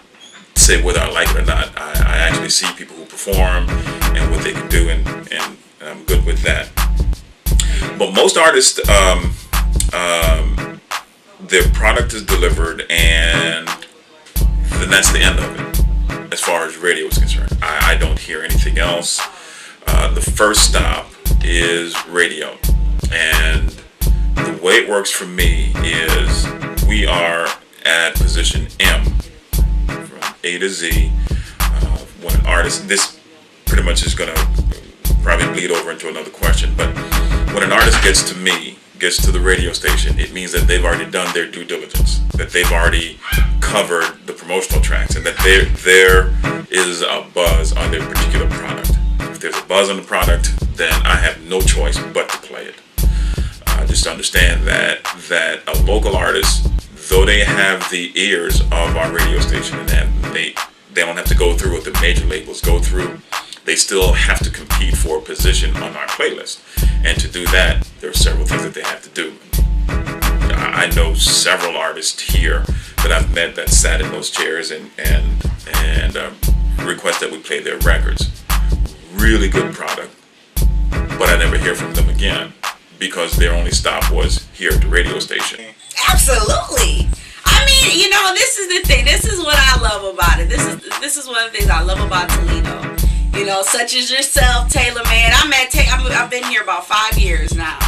say whether I like it or not. I actually see people who perform and what they can do, and I'm good with that. But most artists, their product is delivered, and then that's the end of it as far as radio is concerned. I don't hear anything else. The first stop is radio, and the way it works for me is we are at position M from A to Z. When an artist, this pretty much is going to probably bleed over into another question, but when an artist gets to me, gets to the radio station, it means that they've already done their due diligence, that they've already covered the promotional tracks, and that there is a buzz on their particular product. If there's a buzz on the product, then I have no choice but to play it. Just understand that a local artist, though they have the ears of our radio station, and they don't have to go through what the major labels go through, they still have to compete for a position on our playlist. And to do that, there are several things that they have to do. I know several artists here that I've met that sat in those chairs and request that we play their records. Really good product, but I never hear from them again because their only stop was here at the radio station. Absolutely. I mean, this is the thing. This is what I love about it. This is one of the things I love about Toledo. Such as yourself, Taylorman. I've been here about 5 years now.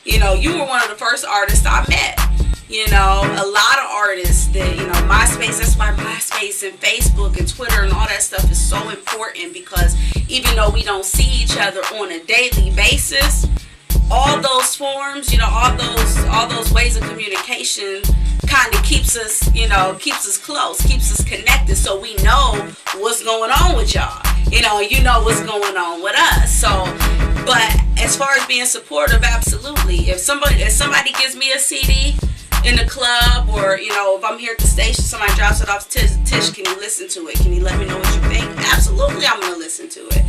You were one of the first artists I met. A lot of artists that, MySpace, that's why MySpace and Facebook and Twitter and all that stuff is so important, because even though we don't see each other on a daily basis, all those forms, all those ways of communication kind of keeps us close, keeps us connected, so we know what's going on with y'all. You know what's going on with us. So, but as far as being supportive, absolutely. If somebody gives me a CD in the club, or if I'm here at the station, somebody drops it off to Tish, can you listen to it? Can you let me know what you think? Absolutely, I'm gonna listen to it.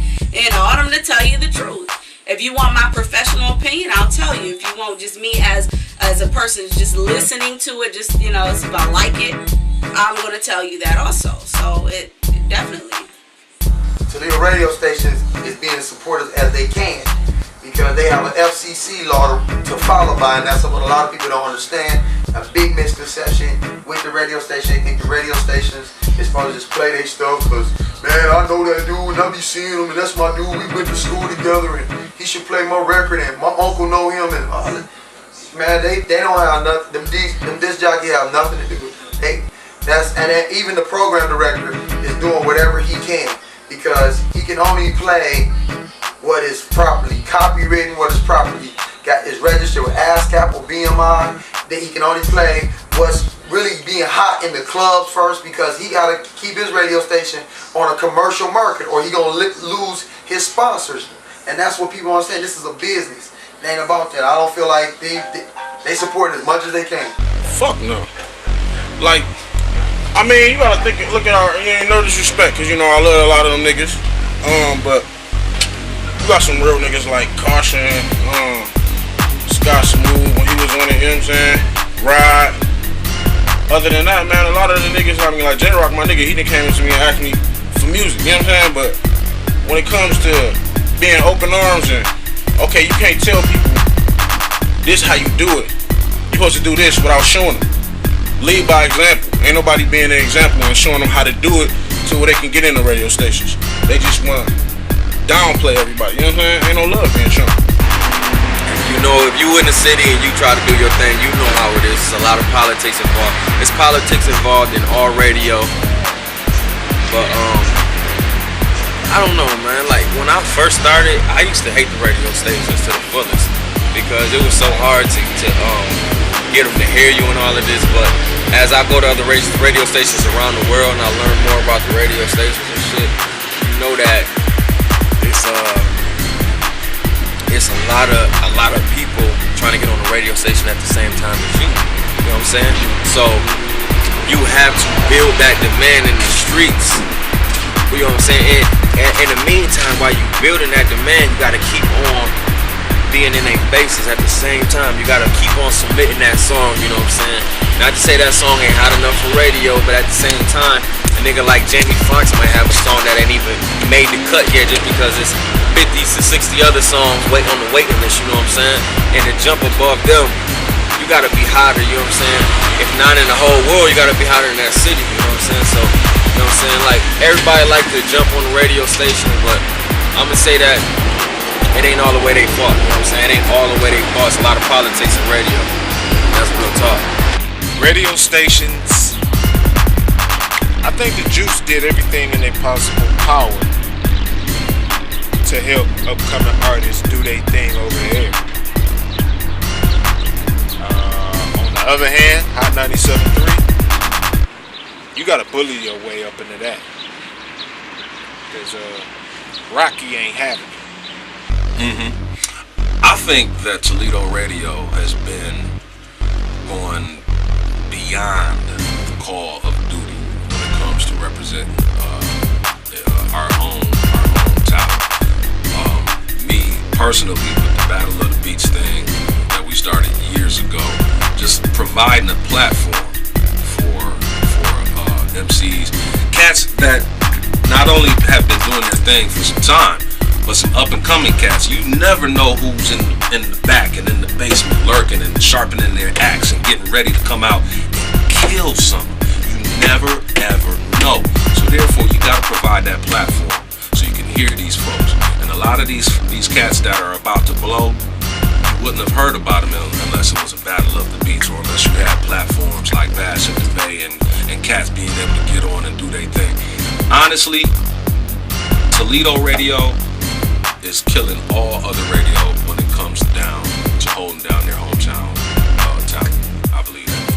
I'm gonna tell you the truth. If you want my professional opinion, I'll tell you. If you want just me as a person just listening to it, just it's about like it, I'm gonna tell you that also. So it definitely. Toledo radio stations is being supportive as they can, because they have an FCC law to follow by, and that's what a lot of people don't understand. A big misconception with the radio station. They think the radio stations is supposed to just play their stuff, because, man, I know that dude, and I be seeing him, and that's my dude. We went to school together, and he should play my record, and my uncle know him, and all that. Man, they don't have nothing. Them disc jockeys have nothing to do with it. And then even the program director is doing whatever he can, because he can only play what is properly copywritten, what is properly is registered with ASCAP or BMI. Then he can only play what's really being hot in the clubs first, because he got to keep his radio station on a commercial market, or he gonna lose his sponsors. And that's what people understand. This is a business. It ain't about that. I don't feel like they support it as much as they can. Fuck no. Like, I mean, you gotta look at our, no disrespect, cause I love a lot of them niggas. But you got some real niggas like Caution, Scott Smooth when he was on it, you know what I'm saying? Rod. Other than that, man, a lot of the niggas, I mean, like J-Rock, my nigga, he done came to me and asked me for music, you know what I'm saying? But when it comes to being open arms and, okay, you can't tell people this how you do it. You supposed to do this without showing them. Lead by example. Ain't nobody being an example and showing them how to do it to where they can get in the radio stations. They just want to downplay everybody, you know what I'm saying? Ain't no love being shown. If you in the city and you try to do your thing, you know how it is. There's a lot of politics involved. There's politics involved in all radio. But I don't know, man. Like when I first started, I used to hate the radio stations to the fullest because it was so hard to get them to hear you and all of this. But as I go to other radio stations around the world and I learn more about the radio stations and shit, you know that it's a lot of people trying to get on the radio station at the same time as you. You know what I'm saying? So you have to build that demand in the streets. You know what I'm saying? And in the meantime, while you building that demand, you gotta keep on being in their faces at the same time. You gotta keep on submitting that song, you know what I'm saying? Not to say that song ain't hot enough for radio, but at the same time, a nigga like Jamie Foxx might have a song that ain't even made the cut yet just because it's 50 to 60 other songs waiting on the waiting list, you know what I'm saying? And to jump above them, you gotta be hotter, you know what I'm saying? If not in the whole world, you gotta be hotter in that city, you know what I'm saying? So, you know what I'm saying? Like, everybody like to jump on the radio station, but I'ma say that it ain't all the way they fought, you know what I'm saying? It ain't all the way they fought. It's a lot of politics in radio. That's real talk. Radio stations, I think the Juice did everything in their possible power to help upcoming artists do their thing over the air. On the other hand, Hot 97.3, you gotta bully your way up into that. Because Rocky ain't having it. I think that Toledo radio has been going beyond the call of duty when it comes to representing our own talent. Me personally, with the Battle of the Beats thing that we started years ago, just providing a platform for MCs, cats that not only have been doing their thing for some time, but some up and coming cats. You never know who's in the back and in the basement lurking and sharpening their axe and getting ready to come out and kill something. You never ever know. So therefore, you gotta provide that platform so you can hear these folks. And a lot of these cats that are about to blow, you wouldn't have heard about them unless it was a Battle of the Beats or unless you had platforms like Bash and DeVay and cats being able to get on and do their thing. Honestly, Toledo radio is killing all other radio when it comes down to holding down their hometown talent. I believe that.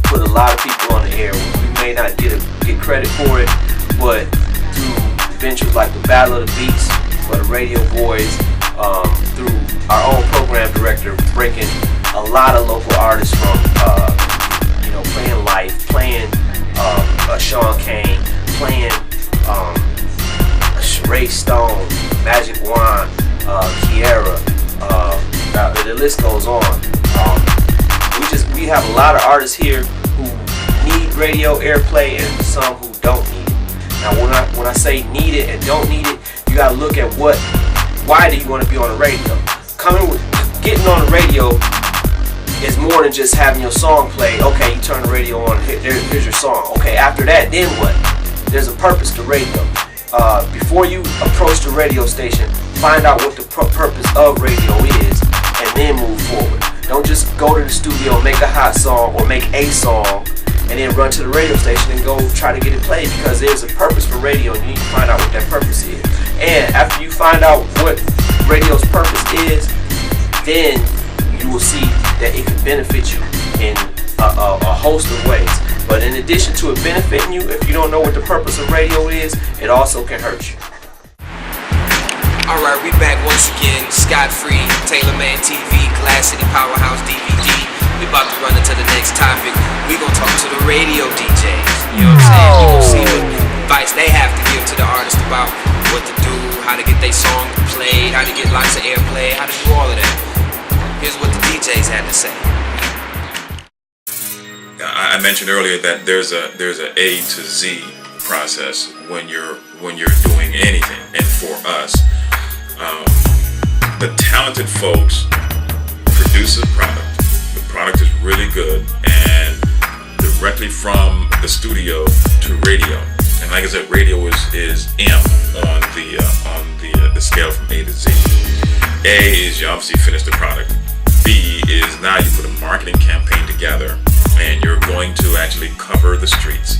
Put a lot of people on the air. We may not get credit for it, but through ventures like the Battle of the Beats for the Radio Boys, through our own program director breaking a lot of local artists from playing Life, playing Sean Kane, playing Ray Stone, Magic Wand, Kiera, the list goes on. We have a lot of artists here who need radio airplay and some who don't need it. Now when I say need it and don't need it, you gotta look at why do you want to be on the radio? Getting on the radio is more than just having your song played. Okay, you turn the radio on, here's your song. Okay, after that, then what? There's a purpose to radio. Before you approach the radio station, find out what the purpose of radio is, and then move forward. Don't just go to the studio, make a hot song, or make a song, and then run to the radio station and go try to get it played, because there's a purpose for radio, and you need to find out what that purpose is. And after you find out what radio's purpose is, then you will see that it can benefit you in a host of ways. But in addition to it benefiting you, if you don't know what the purpose of radio is, it also can hurt you. Alright, we back once again, scot-free, Taylorman TV, Glasscity Powerhouse DVD. We about to run into the next topic. We gonna talk to the radio DJs. You know what I'm saying? We gonna see what advice they have to give to the artist about what to do, how to get their song played, how to get lots of airplay, how to do all of that. Here's what the DJs had to say. I mentioned earlier that there's a A to Z process when you're doing anything, and for us, the talented folks produce a product. The product is really good, and directly from the studio to radio. And like I said, radio is M on the scale from A to Z. A is you obviously finish the product. B is now you put a marketing campaign together, and you're going to actually cover the streets.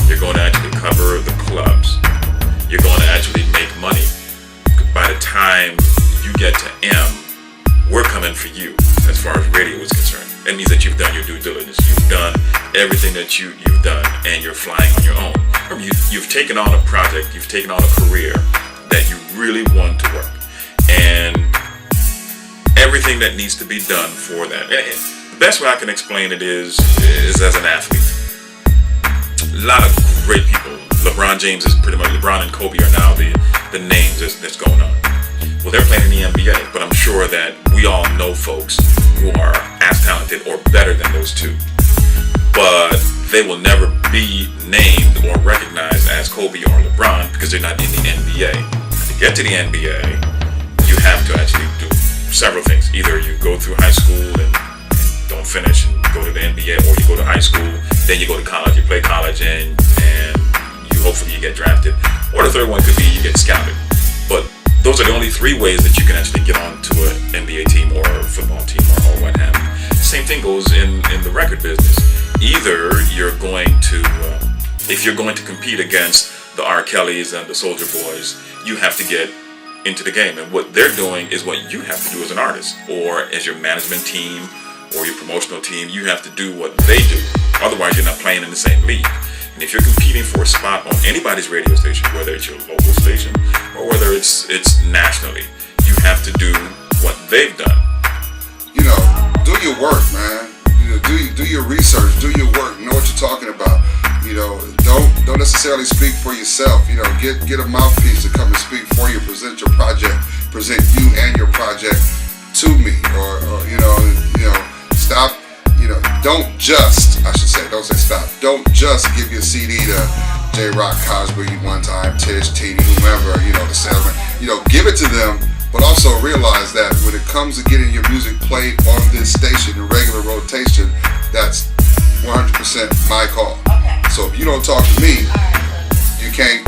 You're going to actually cover the clubs. You're going to actually make money. By the time you get to M, we're coming for you as far as radio is concerned. It means that you've done your due diligence. You've done everything that you've done, and you're flying on your own. You've taken on a project, you've taken on a career that you really want to work. And everything that needs to be done for that. The best way I can explain it is as an athlete. A lot of great people. LeBron James is pretty much, LeBron and Kobe are now the names that's going on. Well, they're playing in the NBA, but I'm sure that we all know folks who are as talented or better than those two. But they will never be named or recognized as Kobe or LeBron because they're not in the NBA. To get to the NBA, you have to actually do several things. Either you go through high school and don't finish and go to the NBA, or you go to high school, then you go to college, you play college, and you hopefully you get drafted. Or the third one could be you get scouted. But those are the only three ways that you can actually get onto an NBA team or a football team or what have you. Same thing goes in the record business. Either you're going to, if you're going to compete against the R. Kellys and the Soulja Boys, you have to get into the game. And what they're doing is what you have to do as an artist, or as your management team or your promotional team. You have to do what they do. Otherwise, you're not playing in the same league. And if you're competing for a spot on anybody's radio station, whether it's your local station or whether it's nationally, you have to do what they've done. You know, do your work, man. You know, do your research, do your work, know what you're talking about. You know, don't necessarily speak for yourself. You know, get a mouthpiece to come and speak for you, present your project, present you and your project to me, or you know, stop. You know, don't say stop. Don't just give your CD to J. Rock, Cosby, one time, Tish, Teeny, whomever, you know, the salesman. You know, give it to them, but also realize that when it comes to getting your music played on this station in regular rotation, that's 100% my call. So if you don't talk to me, you can't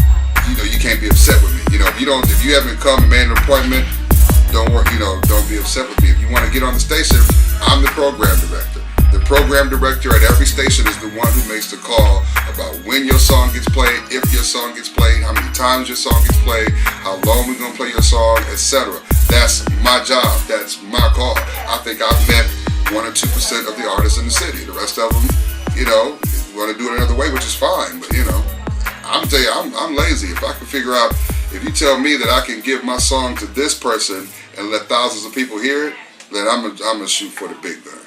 be upset with me. You know, if you haven't come and made an appointment, don't be upset with me. If you want to get on the station, I'm the program director. The program director at every station is the one who makes the call about when your song gets played, if your song gets played, how many times your song gets played, how long we're going to play your song, etc. That's my job. That's my call. I think I've met 1 or 2% of the artists in the city. The rest of them, you know, want to do it another way, which is fine. But, you know, I'm tell you, I'm lazy. If I can figure out, if you tell me that I can give my song to this person and let thousands of people hear it, then I'm gonna shoot for the big gun.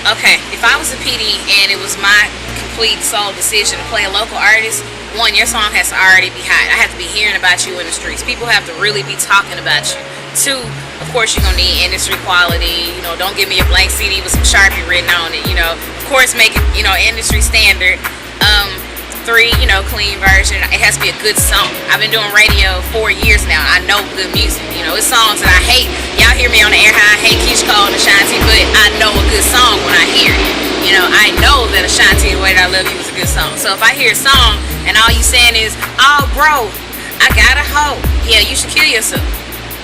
Okay, if I was a PD and it was my complete sole decision to play a local artist, one, your song has to already be hot. I have to be hearing about you in the streets. People have to really be talking about you. Two, of course you're gonna need industry quality. You know, don't give me a blank CD with some Sharpie written on it. You know, of course make it, you know, industry standard. Three, you know, clean version. It has to be a good song. I've been doing radio 4 years now. I know good music. You know, it's songs that I hate. Y'all hear me on the air how I hate Keisha Cole and Ashanti, but I know a good song when I hear it. You know, I know that Ashanti, The Way That I Love You was a good song. So if I hear a song and all you saying is, oh bro, I got a hoe, yeah, you should kill yourself.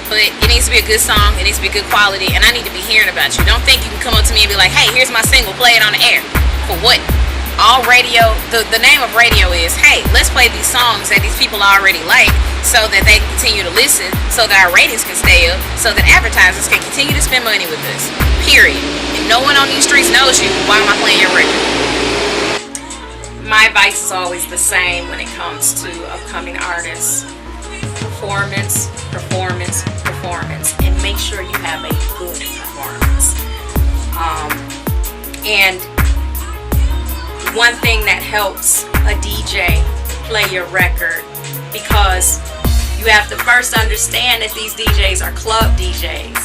But it needs to be a good song, it needs to be good quality, and I need to be hearing about you. Don't think you can come up to me and be like, hey, here's my single, play it on the air. For what? All radio, the name of radio is, hey, let's play these songs that these people already like so that they can continue to listen, so that our ratings can stay up, so that advertisers can continue to spend money with us. Period. If no one on these streets knows you, why am I playing your record? My advice is always the same when it comes to upcoming artists. Performance, and make sure you have a good performance. And one thing that helps a DJ play your record, because you have to first understand that these DJs are club DJs,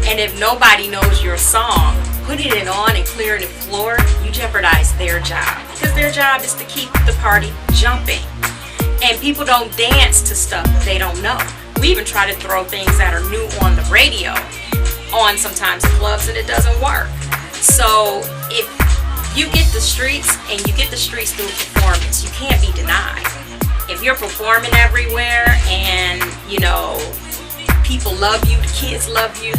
and if nobody knows your song, putting it on and clearing the floor, you jeopardize their job, because their job is to keep the party jumping. And people don't dance to stuff they don't know. We even try to throw things that are new on the radio on sometimes clubs, and it doesn't work. So if you get the streets, and you get the streets through performance, you can't be denied. If you're performing everywhere and, you know, people love you, the kids love you,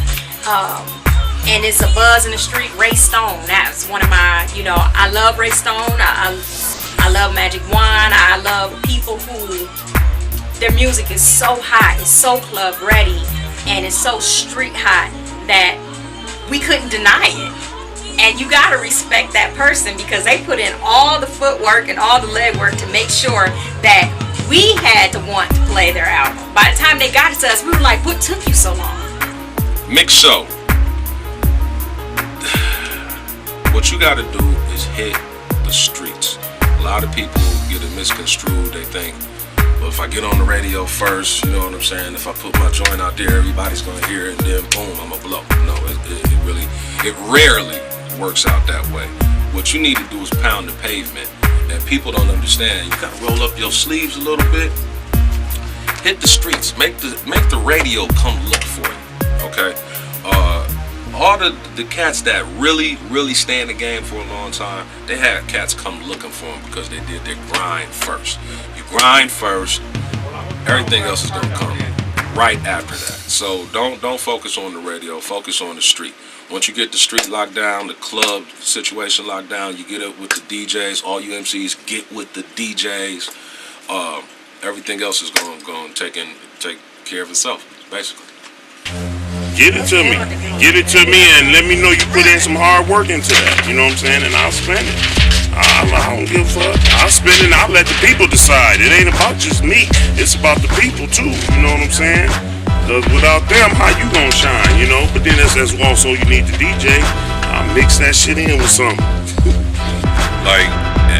and it's a buzz in the street. Ray Stone, that's one of my, you know, I love Ray Stone. I love Magic Wand. I love people who, their music is so hot, it's so club ready, and it's so street hot that we couldn't deny it. And you gotta respect that person, because they put in all the footwork and all the legwork to make sure that we had to want to play their album. By the time they got it to us, we were like, what took you so long? Mix show. What you gotta do is hit the streets. A lot of people get it misconstrued. They think, well, if I get on the radio first, you know what I'm saying, if I put my joint out there, everybody's gonna hear it, and then boom, I'm gonna blow. No, it rarely works out that way. What you need to do is pound the pavement, and people don't understand. You gotta roll up your sleeves a little bit, hit the streets, make the radio come look for you. Okay, all the cats that really stay in the game for a long time, they had cats come looking for them because they did their grind first. You grind first, everything else is gonna come right after that. So don't focus on the radio, focus on the street. Once you get the street locked down, the club situation locked down, you get it with the DJs. All you MCs get with the DJs. Everything else is going to take care of itself, basically. Get it to me. Get it to me, and let me know you put in some hard work into that. You know what I'm saying? And I'll spend it. I don't give a fuck. I'll spend it and I'll let the people decide. It ain't about just me. It's about the people, too. You know what I'm saying? Because without them, how you gonna shine, you know? But then that's also you need the DJ. I'll mix that shit in with something. Like,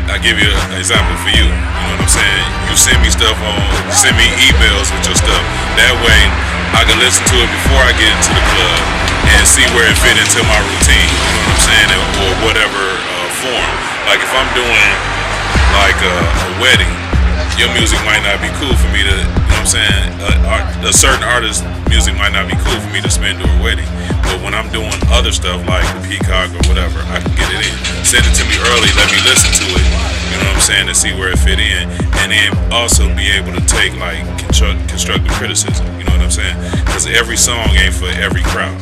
I give you an example for you. You know what I'm saying? You send me stuff send me emails with your stuff. That way, I can listen to it before I get into the club and see where it fit into my routine. You know what I'm saying? Or whatever form. Like if I'm doing like a wedding, your music might not be cool for me to, you know what I'm saying? A certain artist's music might not be cool for me to spin to a wedding. But when I'm doing other stuff like the Peacock or whatever, I can get it in. Send it to me early, let me listen to it, you know what I'm saying, to see where it fit in. And then also be able to take like constructive criticism, you know what I'm saying? Because every song ain't for every crowd.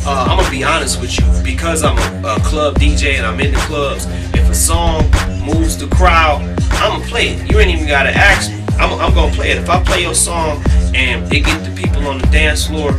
I'm gonna be honest with you, because I'm a club DJ and I'm in the clubs. If a song moves the crowd, I'm gonna play it. You ain't even gotta ask me. I'm gonna play it. If I play your song and it get the people on the dance floor,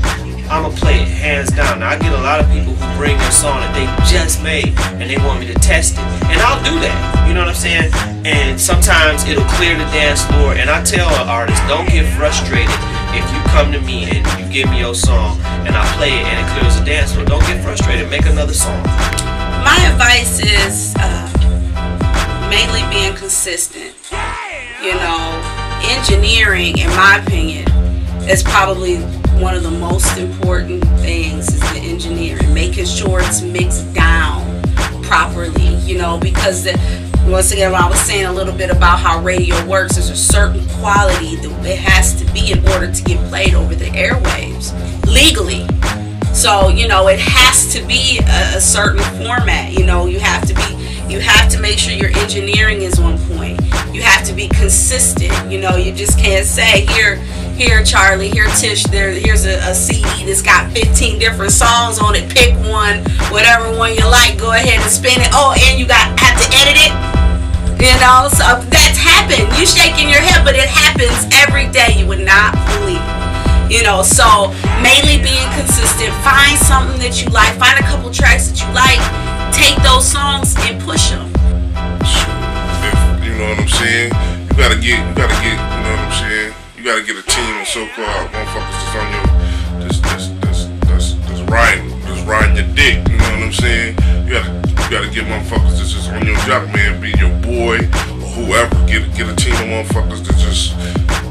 I'm gonna play it hands down. Now I get a lot of people who bring their song that they just made and they want me to test it, and I'll do that. You know what I'm saying? And sometimes it'll clear the dance floor. And I tell an artist, don't get frustrated if you come to me and you give me your song and I play it and it clears the dance floor. Don't get frustrated. Make another song. My advice is mainly being consistent. You know, engineering, in my opinion, is probably one of the most important things is the engineering, making sure it's mixed down properly, you know, because once again, what I was saying a little bit about how radio works, there's a certain quality that it has to be in order to get played over the airwaves legally. So, you know, it has to be a certain format. You know, you have to make sure your engineering is on point. You have to be consistent. You know, you just can't say, here Charlie, here Tish, here's a CD that's got 15 different songs on it. Pick one, whatever one you like, go ahead and spin it. Oh, and you have to edit it. You know, so that's happened. You shaking your head, but it happens every day. You would not believe. You know, so mainly being consistent. Find something that you like. Find a couple tracks that you like. Take those songs and push them. You know what I'm saying? You gotta get, you know what I'm saying? You gotta get a team of so-called motherfuckers that's on your, that's riding your dick. You know what I'm saying? You gotta You gotta get motherfuckers that's just on your job, man. Be your boy or whoever. Get a team of motherfuckers that just,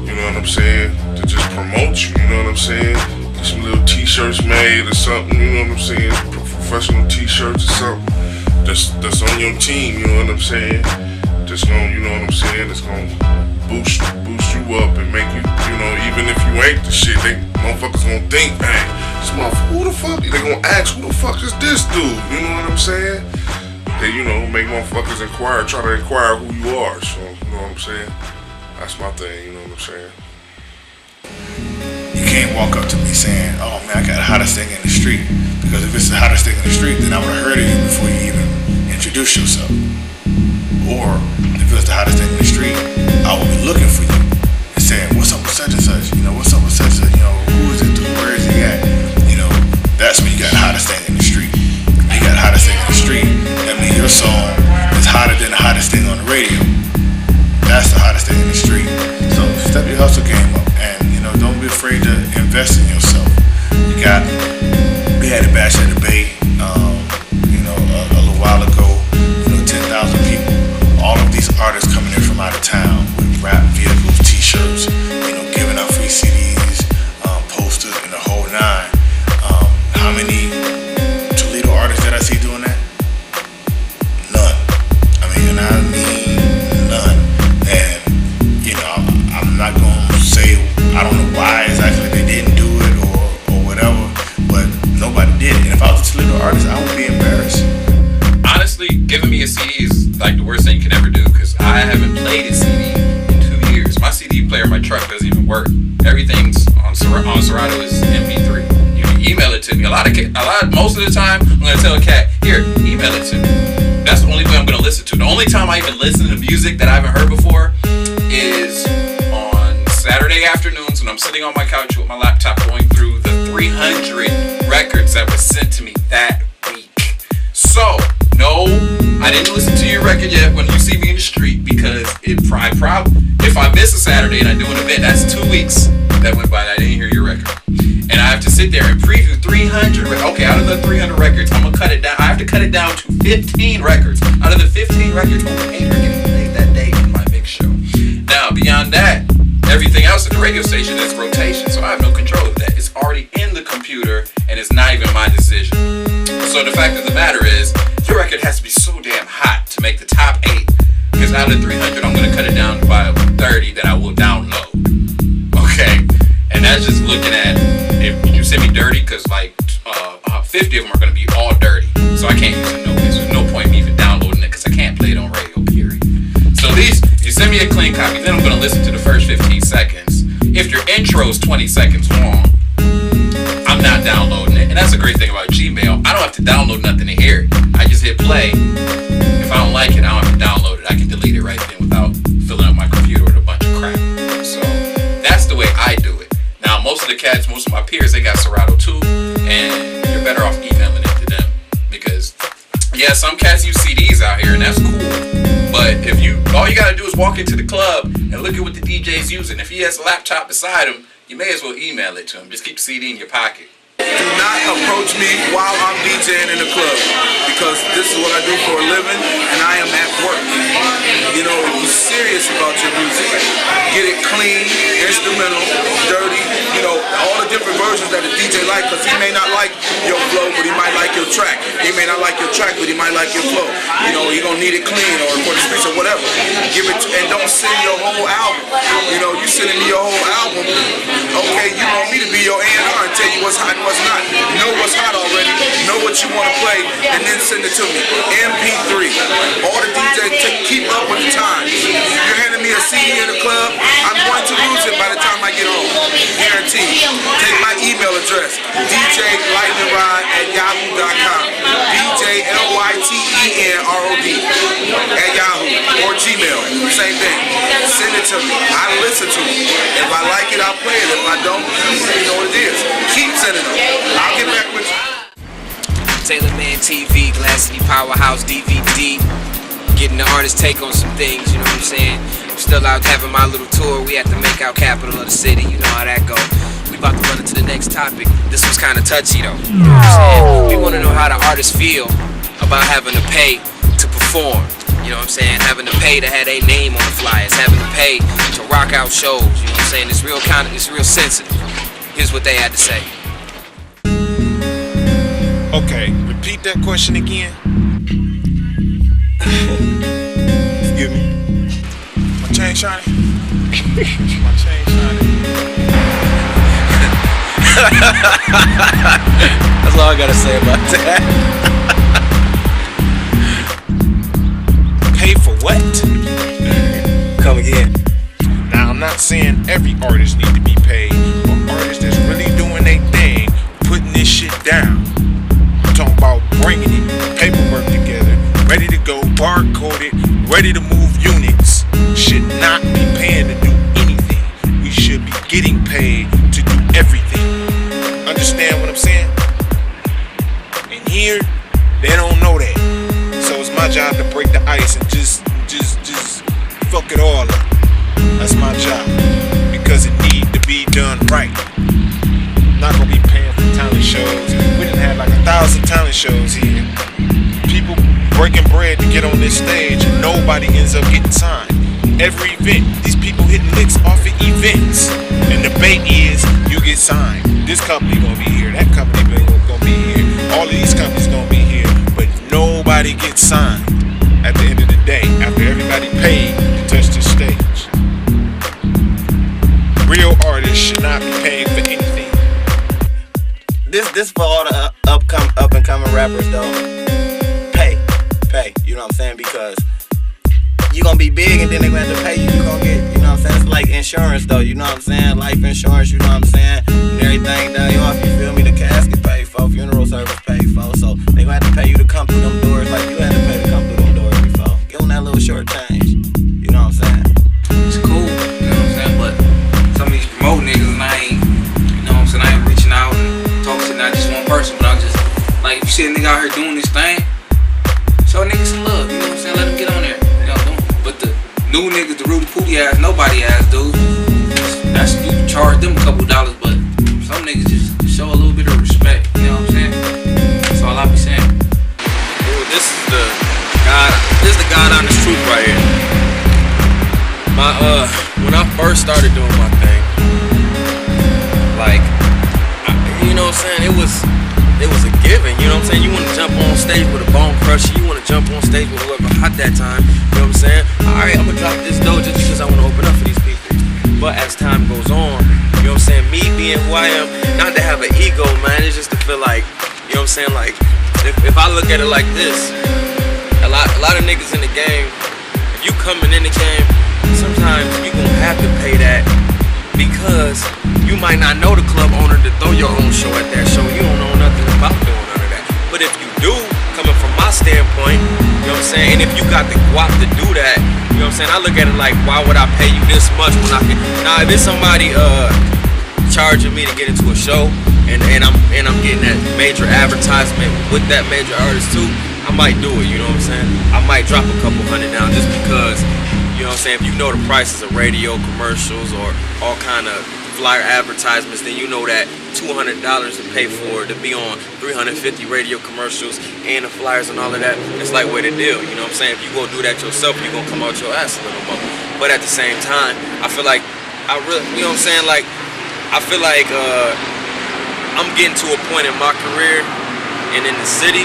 you know what I'm saying, to just promote you. You know what I'm saying? Get some little t-shirts made or something. You know what I'm saying? Professional t-shirts or something. That's on your team. You know what I'm saying? That's gonna, you know what I'm saying? It's gonna boost you up and make you, you know, even if you ain't the shit, they motherfuckers gonna think, hey, this motherfucker, who the fuck? They gonna ask, who the fuck is this dude? You know what I'm saying? They, you know, make motherfuckers try to inquire who you are. So, you know what I'm saying? That's my thing, you know what I'm saying? You can't walk up to me saying, oh man, I got the hottest thing in the street. Because if it's the hottest thing in the street, then I would have heard of you before you even introduced yourself. Or if it was the hottest thing in the street, I would be looking for you and saying, what's up with such and such? You know, what's up with such and such? You know, who is it? Where is he at? You know, that's when you got the hottest thing in the street. When you got the hottest thing in the street, that means your song is hotter than the hottest thing on the radio. That's the hottest thing in the street. So step your hustle game up and, you know, don't be afraid to invest in yourself. We had a bash at the Bay, you know, a little while ago, you know, 10,000 people. All of these artists coming in from out of town with rap vehicles, t-shirts, you know, giving out free CDs, posters, and the whole nine. How many Toledo artists did I see doing that? None. I mean none. And, you know, I'm not going to say, I don't know why exactly they didn't do it or whatever, but nobody did it. And if I was a Toledo artist, I would be embarrassed. Honestly, giving me a CD is like the worst thing you can ever do because I haven't played a CD in 2 years. My CD player in my truck doesn't even work. Everything's on Serato is MP3. You can email it to me. Most of the time, I'm gonna tell a cat, here, email it to me. That's the only way I'm gonna listen to. The only time I even listen to music that I haven't heard before is on Saturday afternoons when I'm sitting on my couch with my laptop going through the 300 records that were sent to me that week. So, no, I didn't listen to your record yet when you see me in the street because if I miss a Saturday and I do an event, that's 2 weeks that went by and I didn't hear your record. And I have to sit there and preview 300. Okay, out of the 300 records, I'm gonna cut it down. I have to cut it down to 15 records. Out of the 15 records, only 8 are getting played that day in my mix show. Now, beyond that, everything else at the radio station is rotation, so I have no control of that. It's already in the computer, and it's not even my decision. So the fact of the matter is, your record has to be so damn hot to make the top 8. Because out of 300, I'm gonna cut it down by 30 that I will download. Okay, and that's just looking at if you send me dirty, because like 50 of them are gonna be all dirty, so I can't use it. There's no point in me even downloading it because I can't play it on radio. Period. So these, you send me a clean copy, then I'm gonna listen to the first 15 seconds. If your intro is 20 seconds long, I'm not downloading it. And that's a great thing about Gmail. I don't have to download nothing to hear it. I just hit play. If I don't like it, I don't have to download it. I can delete it right then without filling up my computer with a bunch of crap. So that's the way I do it. Now, most of the cats, most of my peers, they got Serato too, and you're better off emailing it to them because, yeah, some cats use CDs out here, and that's cool. But if all you gotta do is walk into the club and look at what the DJ's using. If he has a laptop beside him, you may as well email it to him. Just keep the CD in your pocket. Do not approach me while I'm DJing in the club because this is what I do for a living and I am at work. You know, if you're serious about your music, get it clean, instrumental, dirty, you know, all the different versions that the DJ like because he may not like your flow, but he might like your track. He may not like your track, but he might like your flow. You know, he gonna need it clean or for the streets or whatever. Give it and don't send your whole album. You know, you sending me your whole album. Okay, you want me to be your A&R and tell you what's hot and what's not. Know what's hot already, know what you want to play, and then send it to me. MP3. All the DJs keep up with the times. You're handing me a CD in the club, I'm going to lose it by the time I get home. Guaranteed. Take my email address, djlightningrod@yahoo.com. DJLYTENROD @Yahoo or Gmail. Same thing. Send it to me. I listen to it. If I like it, I'll play it. If I don't, you know what it is. Keep sending them. I'll get back with you. Taylorman TV, Glasscity Powerhouse DVD. Getting the artist take on some things, you know what I'm saying? I'm still out having my little tour. We have to make out capital of the city, you know how that go. We about to run into the next topic. This was kind of touchy though, you know what I'm saying? We want to know how the artists feel about having to pay to perform. You know what I'm saying? Having to pay to have their name on the flyers, having to pay to rock out shows. You know what I'm saying? It's real sensitive. Here's what they had to say. Okay, repeat that question again. Excuse me. My chain shiny? My chain shiny. That's all I gotta say about that. Pay for what? Come again. Now, I'm not saying every artist need to be paid, but artists that's really doing their thing, putting this shit down. I'm talking about bringing it, paperwork together, ready to go, barcoded, ready to move units. Should not be paying to do anything. We should be getting paid to do everything. Understand what I'm saying? And here, they don't know that. So it's my job to break the ice and just fuck it all up. That's my job. Because it need to be done right. I'm not gonna be paying for talent shows. We done had like 1,000 talent shows here. People breaking bread to get on this stage and nobody ends up getting signed. Every event, these people hitting licks off of events. And the debate is, you get signed. This company gonna be here, that company gonna be here. All of these companies gonna be here, but nobody gets signed. At the end of the day, after everybody paid to touch the stage. Real artists should not be paying for anything. This for all the up and coming rappers though. Pay. You know what I'm saying? Because you gonna be big and then they gonna have to pay you. You gonna get, you know what I'm saying? It's like insurance though. You know what I'm saying? Life insurance. You know what I'm saying? And everything die off. You feel me? The casket paid for, funeral service paid for. So they gonna have to pay you to come through them doors like you had to pay to come through them doors before. Give them that little short change. You know what I'm saying? It's cool. You know what I'm saying? But some of these promote niggas and I ain't, you know what I'm saying? I ain't reaching out and talking to not just one person, but I'm just like, if you see a nigga out here doing this thing, show niggas some love. You know what I'm saying? Let them get on there. You know, but the new niggas, the Rudy Pooty ass, nobody ass dude. That's, you can charge them a couple $, but some niggas just show a little bit of respect. You know what I'm saying? That's all I be saying. Dude, this is the God honest truth right here. When I first started doing my thing, like, you know what I'm saying, it was a given, you know what I'm saying? You want to jump on stage with a Bone Crusher, you want to jump on stage with whoever hot that time, you know what I'm saying? Alright, I'm gonna drop this dough just because I want to open up for these people. But as time goes on, you know what I'm saying, me being who I am, not to have an ego, man, it's just to feel like, you know what I'm saying, like, if I look at it like this, a lot of niggas in the game, if you coming in the game, sometimes you gonna have to pay that because you might not know the club owner to throw your own show at that show. You don't know nothing about doing none of that. But if you do, coming from my standpoint, you know what I'm saying, and if you got the guap to do that, you know what I'm saying, I look at it like, why would I pay you this much when I can? Now, if it's somebody charging me to get into a show, and I'm getting that major advertisement with that major artist too, I might do it, you know what I'm saying? I might drop a couple $100 down just because, you know what I'm saying, if you know the prices of radio commercials or all kind of flyer advertisements, then you know that $200 to pay for to be on 350 radio commercials and the flyers and all of that, it's like way the deal, you know what I'm saying? If you go do that yourself, you're gonna come out your ass a little more. But at the same time, I feel like, you know what I'm saying, like, I feel like I'm getting to a point in my career and in the city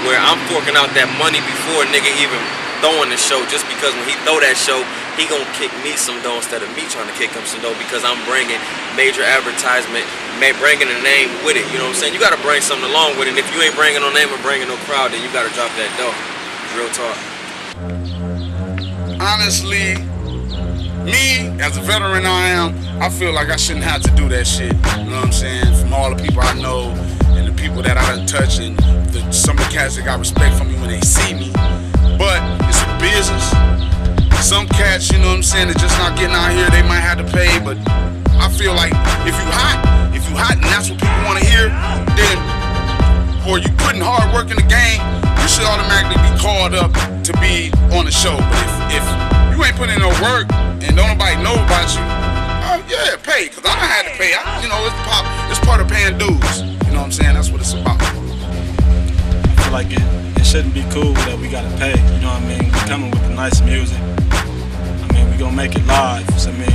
where I'm forking out that money before a nigga even throwing the show, just because when he throw that show, he gonna kick me some dough instead of me trying to kick him some dough, because I'm bringing major advertisement, bringing a name with it, you know what I'm saying? You gotta bring something along with it, and if you ain't bringing no name or bringing no crowd, then you gotta drop that dough. Real talk. Honestly, me, as a veteran I am, I feel like I shouldn't have to do that shit, you know what I'm saying? From all the people I know, and the people that I done touched, and some of the cats that got respect for me when they see me. But it's a business. Some cats, you know what I'm saying, they're just not getting out here, they might have to pay, but I feel like if you hot and that's what people want to hear, then, or you putting hard work in the game, you should automatically be called up to be on the show. But if you ain't putting in no work and don't nobody know about you, yeah, pay, because I done had to pay. It's part of paying dues. You know what I'm saying? That's what it's about. I feel like it shouldn't be cool that we gotta pay. You know what I mean? We coming with the nice music. I mean, we gonna make it live. So, I mean,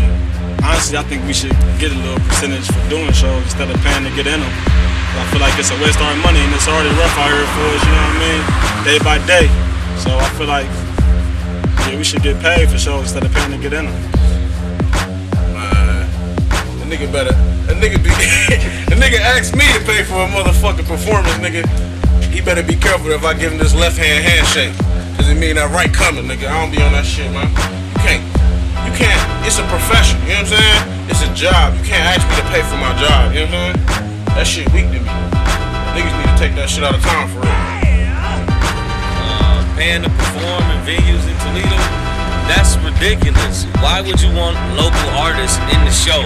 honestly, I think we should get a little percentage for doing shows instead of paying to get in them. I feel like it's a waste of our money, and it's already rough out here for us, you know what I mean? Day by day. So I feel like, yeah, we should get paid for shows instead of paying to get in them. The nigga asked me to pay for a motherfucking performance, nigga. He better be careful if I give him this left hand handshake. Cause it mean that right coming, nigga. I don't be on that shit, man. You can't, it's a profession, you know what I'm saying? It's a job. You can't ask me to pay for my job, you know what I'm saying? That shit weak to me. Niggas need to take that shit out of town for real. Paying to perform in venues in Toledo, that's ridiculous. Why would you want local artists in the show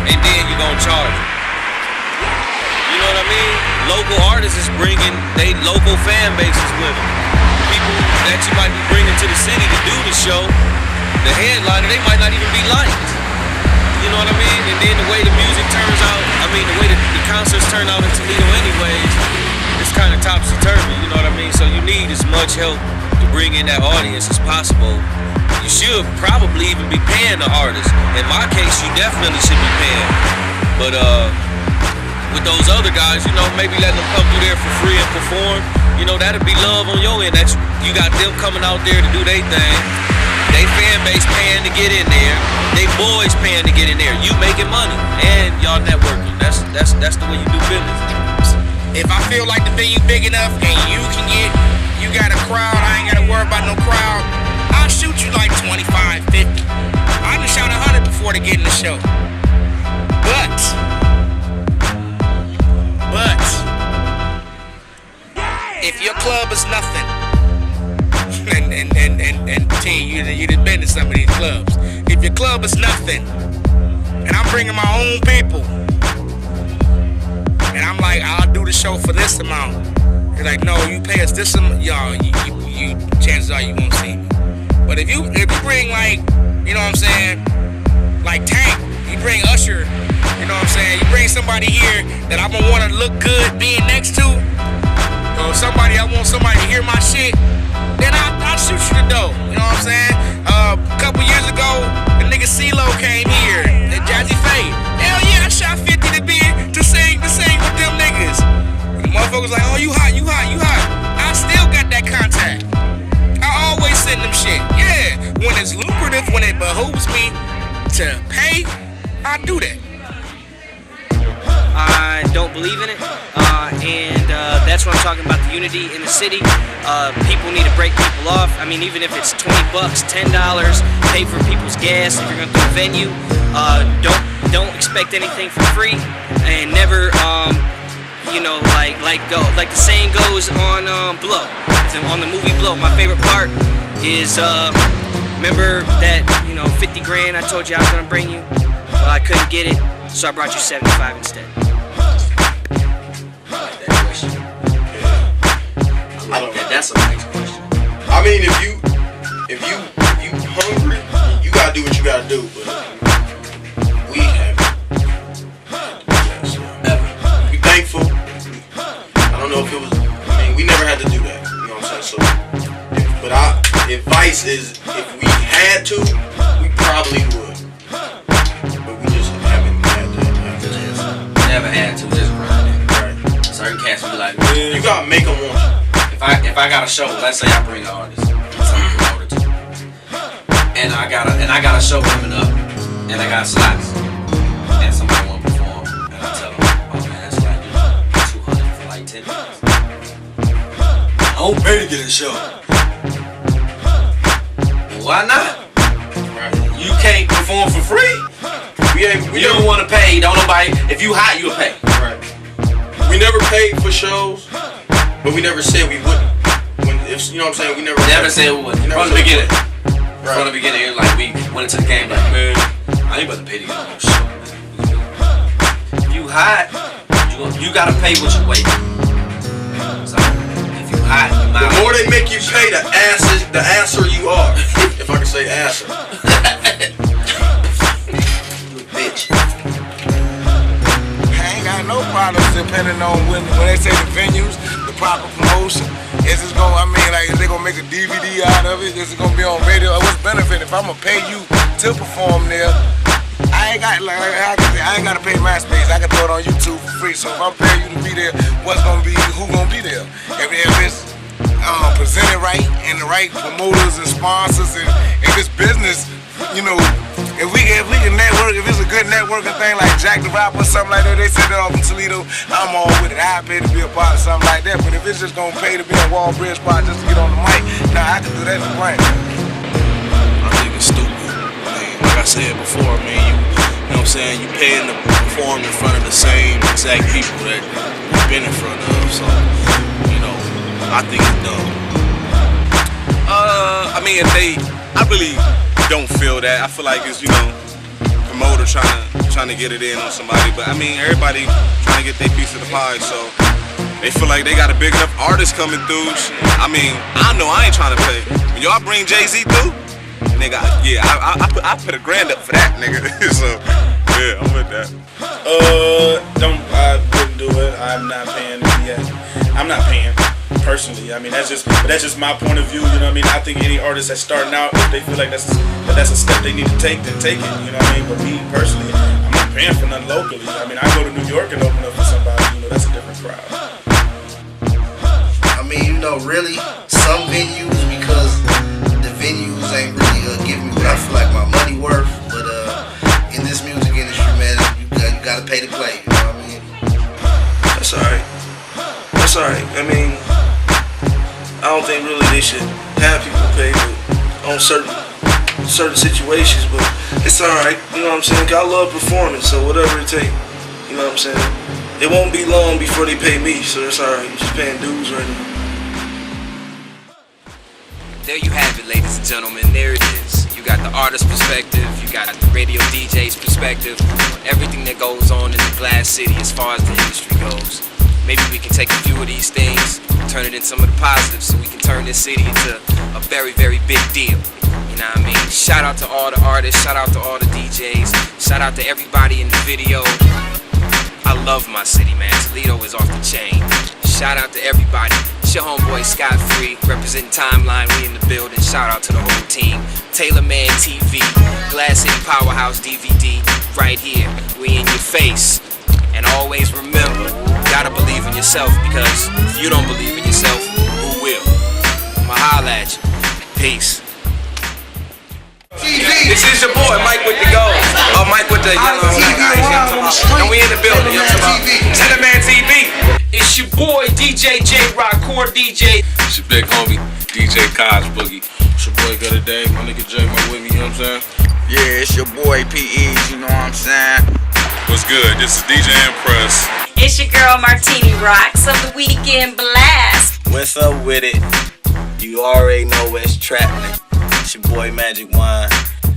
and then you gonna charge them? You know what I mean? Local artists is bringing they local fan bases with them. People that you might be bringing to the city to do the show, the headliner, they might not even be liked. You know what I mean? And then the way the music turns out, I mean, the way the concerts turn out in Toledo anyways, it's kind of topsy-turvy, you know what I mean? So you need as much help to bring in that audience as possible. You should probably even be paying the artists. In my case, you definitely should be paying. But with those other guys, you know, maybe letting them come through there for free and perform, you know, that'd be love on your end. That's, you got them coming out there to do their thing. They fan base paying to get in there. They boys paying to get in there. You making money and y'all networking. That's the way you do business. If I feel like the venue big enough and you got a crowd, I ain't gotta worry about no crowd. I'll shoot you like 25, 50. I done shot 100 before to get in the show. But if your club is nothing, and T, you done been to some of these clubs. If your club is nothing, and I'm bringing my own people, and I'm like, I'll do the show for this amount. You're like, no, you pay us this amount, y'all. You chances are you won't see me. But if you bring like, you know what I'm saying, like Tank, you bring Usher, you know what I'm saying, you bring somebody here that I'm gonna want to look good being next to, or somebody I want somebody to hear my shit, then I'll shoot you the dough. You know what I'm saying? A couple years ago, the nigga CeeLo came here at Jazzy Faye. Hell yeah, I shot 50 to sing with them niggas. The motherfuckers like, oh, you hot. I still got that contact. I always send them shit. Yeah, when it's lucrative, when it behooves me to pay, I do that. I don't believe in it, and that's what I'm talking about, the unity in the city. People need to break people off. I mean, even if it's $20, $10, pay for people's gas if you're gonna do a venue. Don't expect anything for free, and never, you know, like the saying goes on Blow. On the movie Blow, my favorite part is remember that, you know, 50 grand I told you I was gonna bring you. Well, I couldn't get it, so I brought you 75 instead. That's a nice question. I mean, if you hungry, you gotta do what you gotta do. But we haven't. Never. Be thankful. I don't know if it was. I mean, we never had to do that. You know what I'm saying? So, but our advice is, if we had to, we probably would. But we just haven't had to. Never had to. Just right. Certain cats be like, you gotta make them want you. If I got a show, let's say I bring an artist, some promoter to, and I got a show coming up, and I got slots, and somebody want to perform, and I tell them, oh man, that's like $200 for like 10 minutes. I don't pay to get a show. Why not? You can't perform for free. We don't want to pay. Don't nobody. If you hot, you'll pay. Right. We never paid for shows. But we never said we wouldn't. If you know what I'm saying, we never said we wouldn't. From the beginning. Right. From the beginning, it was like we went into the game like, man, I ain't about to pay to get on no show. You hot, you gotta pay what you weigh. So if you hot, you might. The more they make you pay, the asser you are. If I can say asser. You a bitch. I ain't got no problems depending on when they say the venues, the proper promotion, make a DVD out of it? Is it gonna be on radio? What's the benefit if I'm gonna pay you to perform there? I ain't gotta pay my space. I can throw it on YouTube for free. So if I'm paying you to be there, who gonna be there? If it's presented right and the right promoters and sponsors, and if it's business, you know, if we can network, if it's a good networking thing like Jack the Rapper or something like that, they said that off in Toledo, I'm all with it. I pay to be a part of something like that. But if it's just gonna pay to be a Wall Bridge spot just to get on the mic, nah, I can do that for free. I think it's stupid. Like I said before, man, you know what I'm saying, you paying to perform in front of the same exact people that you've been in front of, so, you know, I think it's dumb. I mean, I really don't feel that. I feel like it's, you know, promoter trying to get it in on somebody, but I mean, everybody trying to get their piece of the pie, so they feel like they got a big enough artist coming through. I mean, I know I ain't trying to pay. When y'all bring Jay-Z through, nigga, yeah, I put $1,000 up for that, nigga. So, yeah, I'm with that. I wouldn't do it. I'm not paying yet. I'm not paying personally. I mean, that's just my point of view. You know what I mean? I think any artist that's starting out, if they feel like that's a step they need to take, then take it. You know what I mean? But me personally, I'm not paying for nothing locally. I mean, I go to New York and open up for somebody. You know, that's a different crowd. I mean, you know, really, some venues, because the venues ain't really giving me what I feel like my money worth. But in this music industry, man, you gotta pay to play. You know what I mean? That's alright. That's alright. I mean, I don't think really they should have people pay on certain situations, but it's alright. You know what I'm saying? 'Cause I love performing, so whatever it takes. You know what I'm saying? It won't be long before they pay me, so it's alright. I'm just paying dues right now. There you have it, ladies and gentlemen. There it is. You got the artist perspective, you got the radio DJ's perspective, everything that goes on in the Glass City as far as the industry goes. Maybe we can take a few of these things, turn it into some of the positives, so we can turn this city into a very, very big deal. You know what I mean? Shout out to all the artists, shout out to all the DJs, shout out to everybody in the video. I love my city, man. Toledo is off the chain. Shout out to everybody. It's your homeboy Scott Free, representing Timeline. We in the building. Shout out to the whole team. Taylorman TV, Glasscity Powerhouse DVD, right here. We in your face. And always remember, you gotta believe in yourself, because if you don't believe in yourself, who will? I'ma holla at you. Peace. This is your boy, Mike with the gold. Mike with the yellow. And we in the building. Taylorman TV. It's your boy, DJ J-Rock, core DJ. It's your big homie, DJ Cos Boogie. It's your boy Gutter Day, my nigga J, my with me, you know what I'm saying? Yeah, it's your boy PEs, you know what I'm saying? What's good? This is DJ Impress. It's your girl Martini Rocks of the Weekend Blast. What's up with it? You already know what's trapping. It's your boy Magic Wine.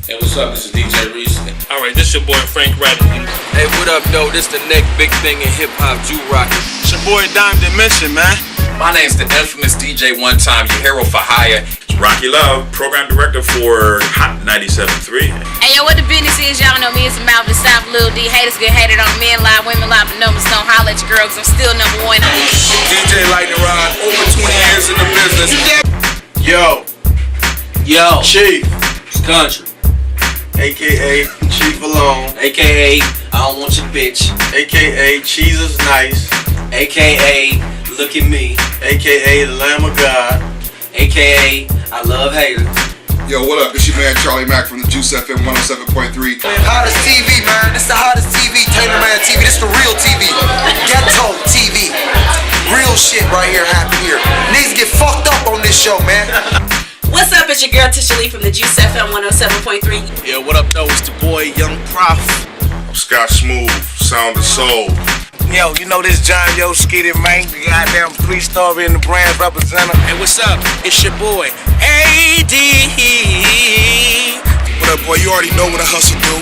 Hey, what's up? This is DJ Reese. Alright, this your boy Frank Ratty. Hey, what up, though? This the next big thing in hip-hop, Jew Rocket. It's your boy Dime Dimension, man. My name's the infamous DJ One Time, your hero for hire. It's Rocky Love, program director for Hot 97.3. Hey, yo, what the business is, y'all know me, it's Malvin South, Lil D. Haters get hated on, men lie, women lie, but numbers don't holler at your girls. I'm still #1. DJ Lightning Rod, over 20 years in the business. Yo, Chief, it's country. AKA Chief Alone, AKA I don't want your bitch. AKA Cheese is Nice, AKA Look at Me. AKA The Lamb of God, AKA I Love Haters. Yo, what up? It's your man Charlie Mack from the Juice FM 107.3. Hottest TV, man. This the hottest TV, Taylorman TV. This the real TV. Ghetto TV. Real shit right here happening here. Niggas get fucked up on this show, man. What's up? It's your girl Tisha Lee from the Juice FM 107.3. Yeah, what up though? It's the boy Young Prof. I'm Scott Smooth, Sound of Soul. Yo, you know this John Yo Skitty, man, the goddamn 3-star in the brand representative. Hey, what's up? It's your boy AD. What up, boy? You already know what I hustle do.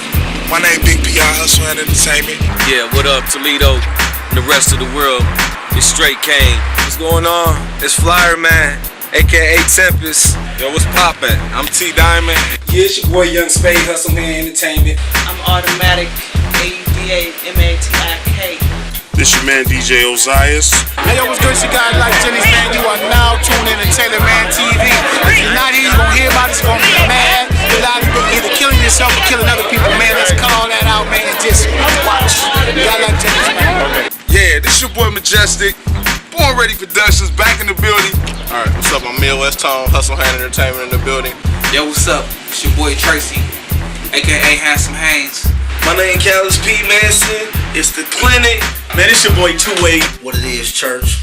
My name Big P.I. Hustle and Entertainment. Yeah, what up, Toledo and the rest of the world? It's Straight Kane. What's going on? It's Flyer Man, aka Tempest. Yo, what's poppin'? I'm T Diamond. Yeah, it's your boy Young Spade, Hustle Man Entertainment. I'm Automatic, AUDA, MATIK. This your man DJ Ozias. Hey yo, what's good, you guys? Like Jenny's man, you are now tuned in to Taylorman TV. If you're not here, you're gonna hear about it, you're gonna be mad. You're either killing yourself or killing other people, man. Let's cut all that out, man, and just watch. You got like Jenny's man. Yeah, this your boy Majestic. Born Ready Productions back in the building. Alright, what's up? I'm Midwest Tone, Hustle Hand Entertainment in the building. Yo, what's up? It's your boy Tracy, aka Handsome Haynes. My name Callis P. Manson. It's the clinic. Man, it's your boy 2-8. What it is, church.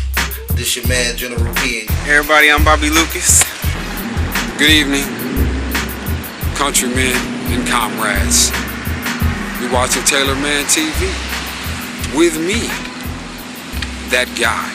This your man, General P. Everybody, I'm Bobby Lucas. Good evening, countrymen and comrades. You're watching Taylorman TV with me, that guy.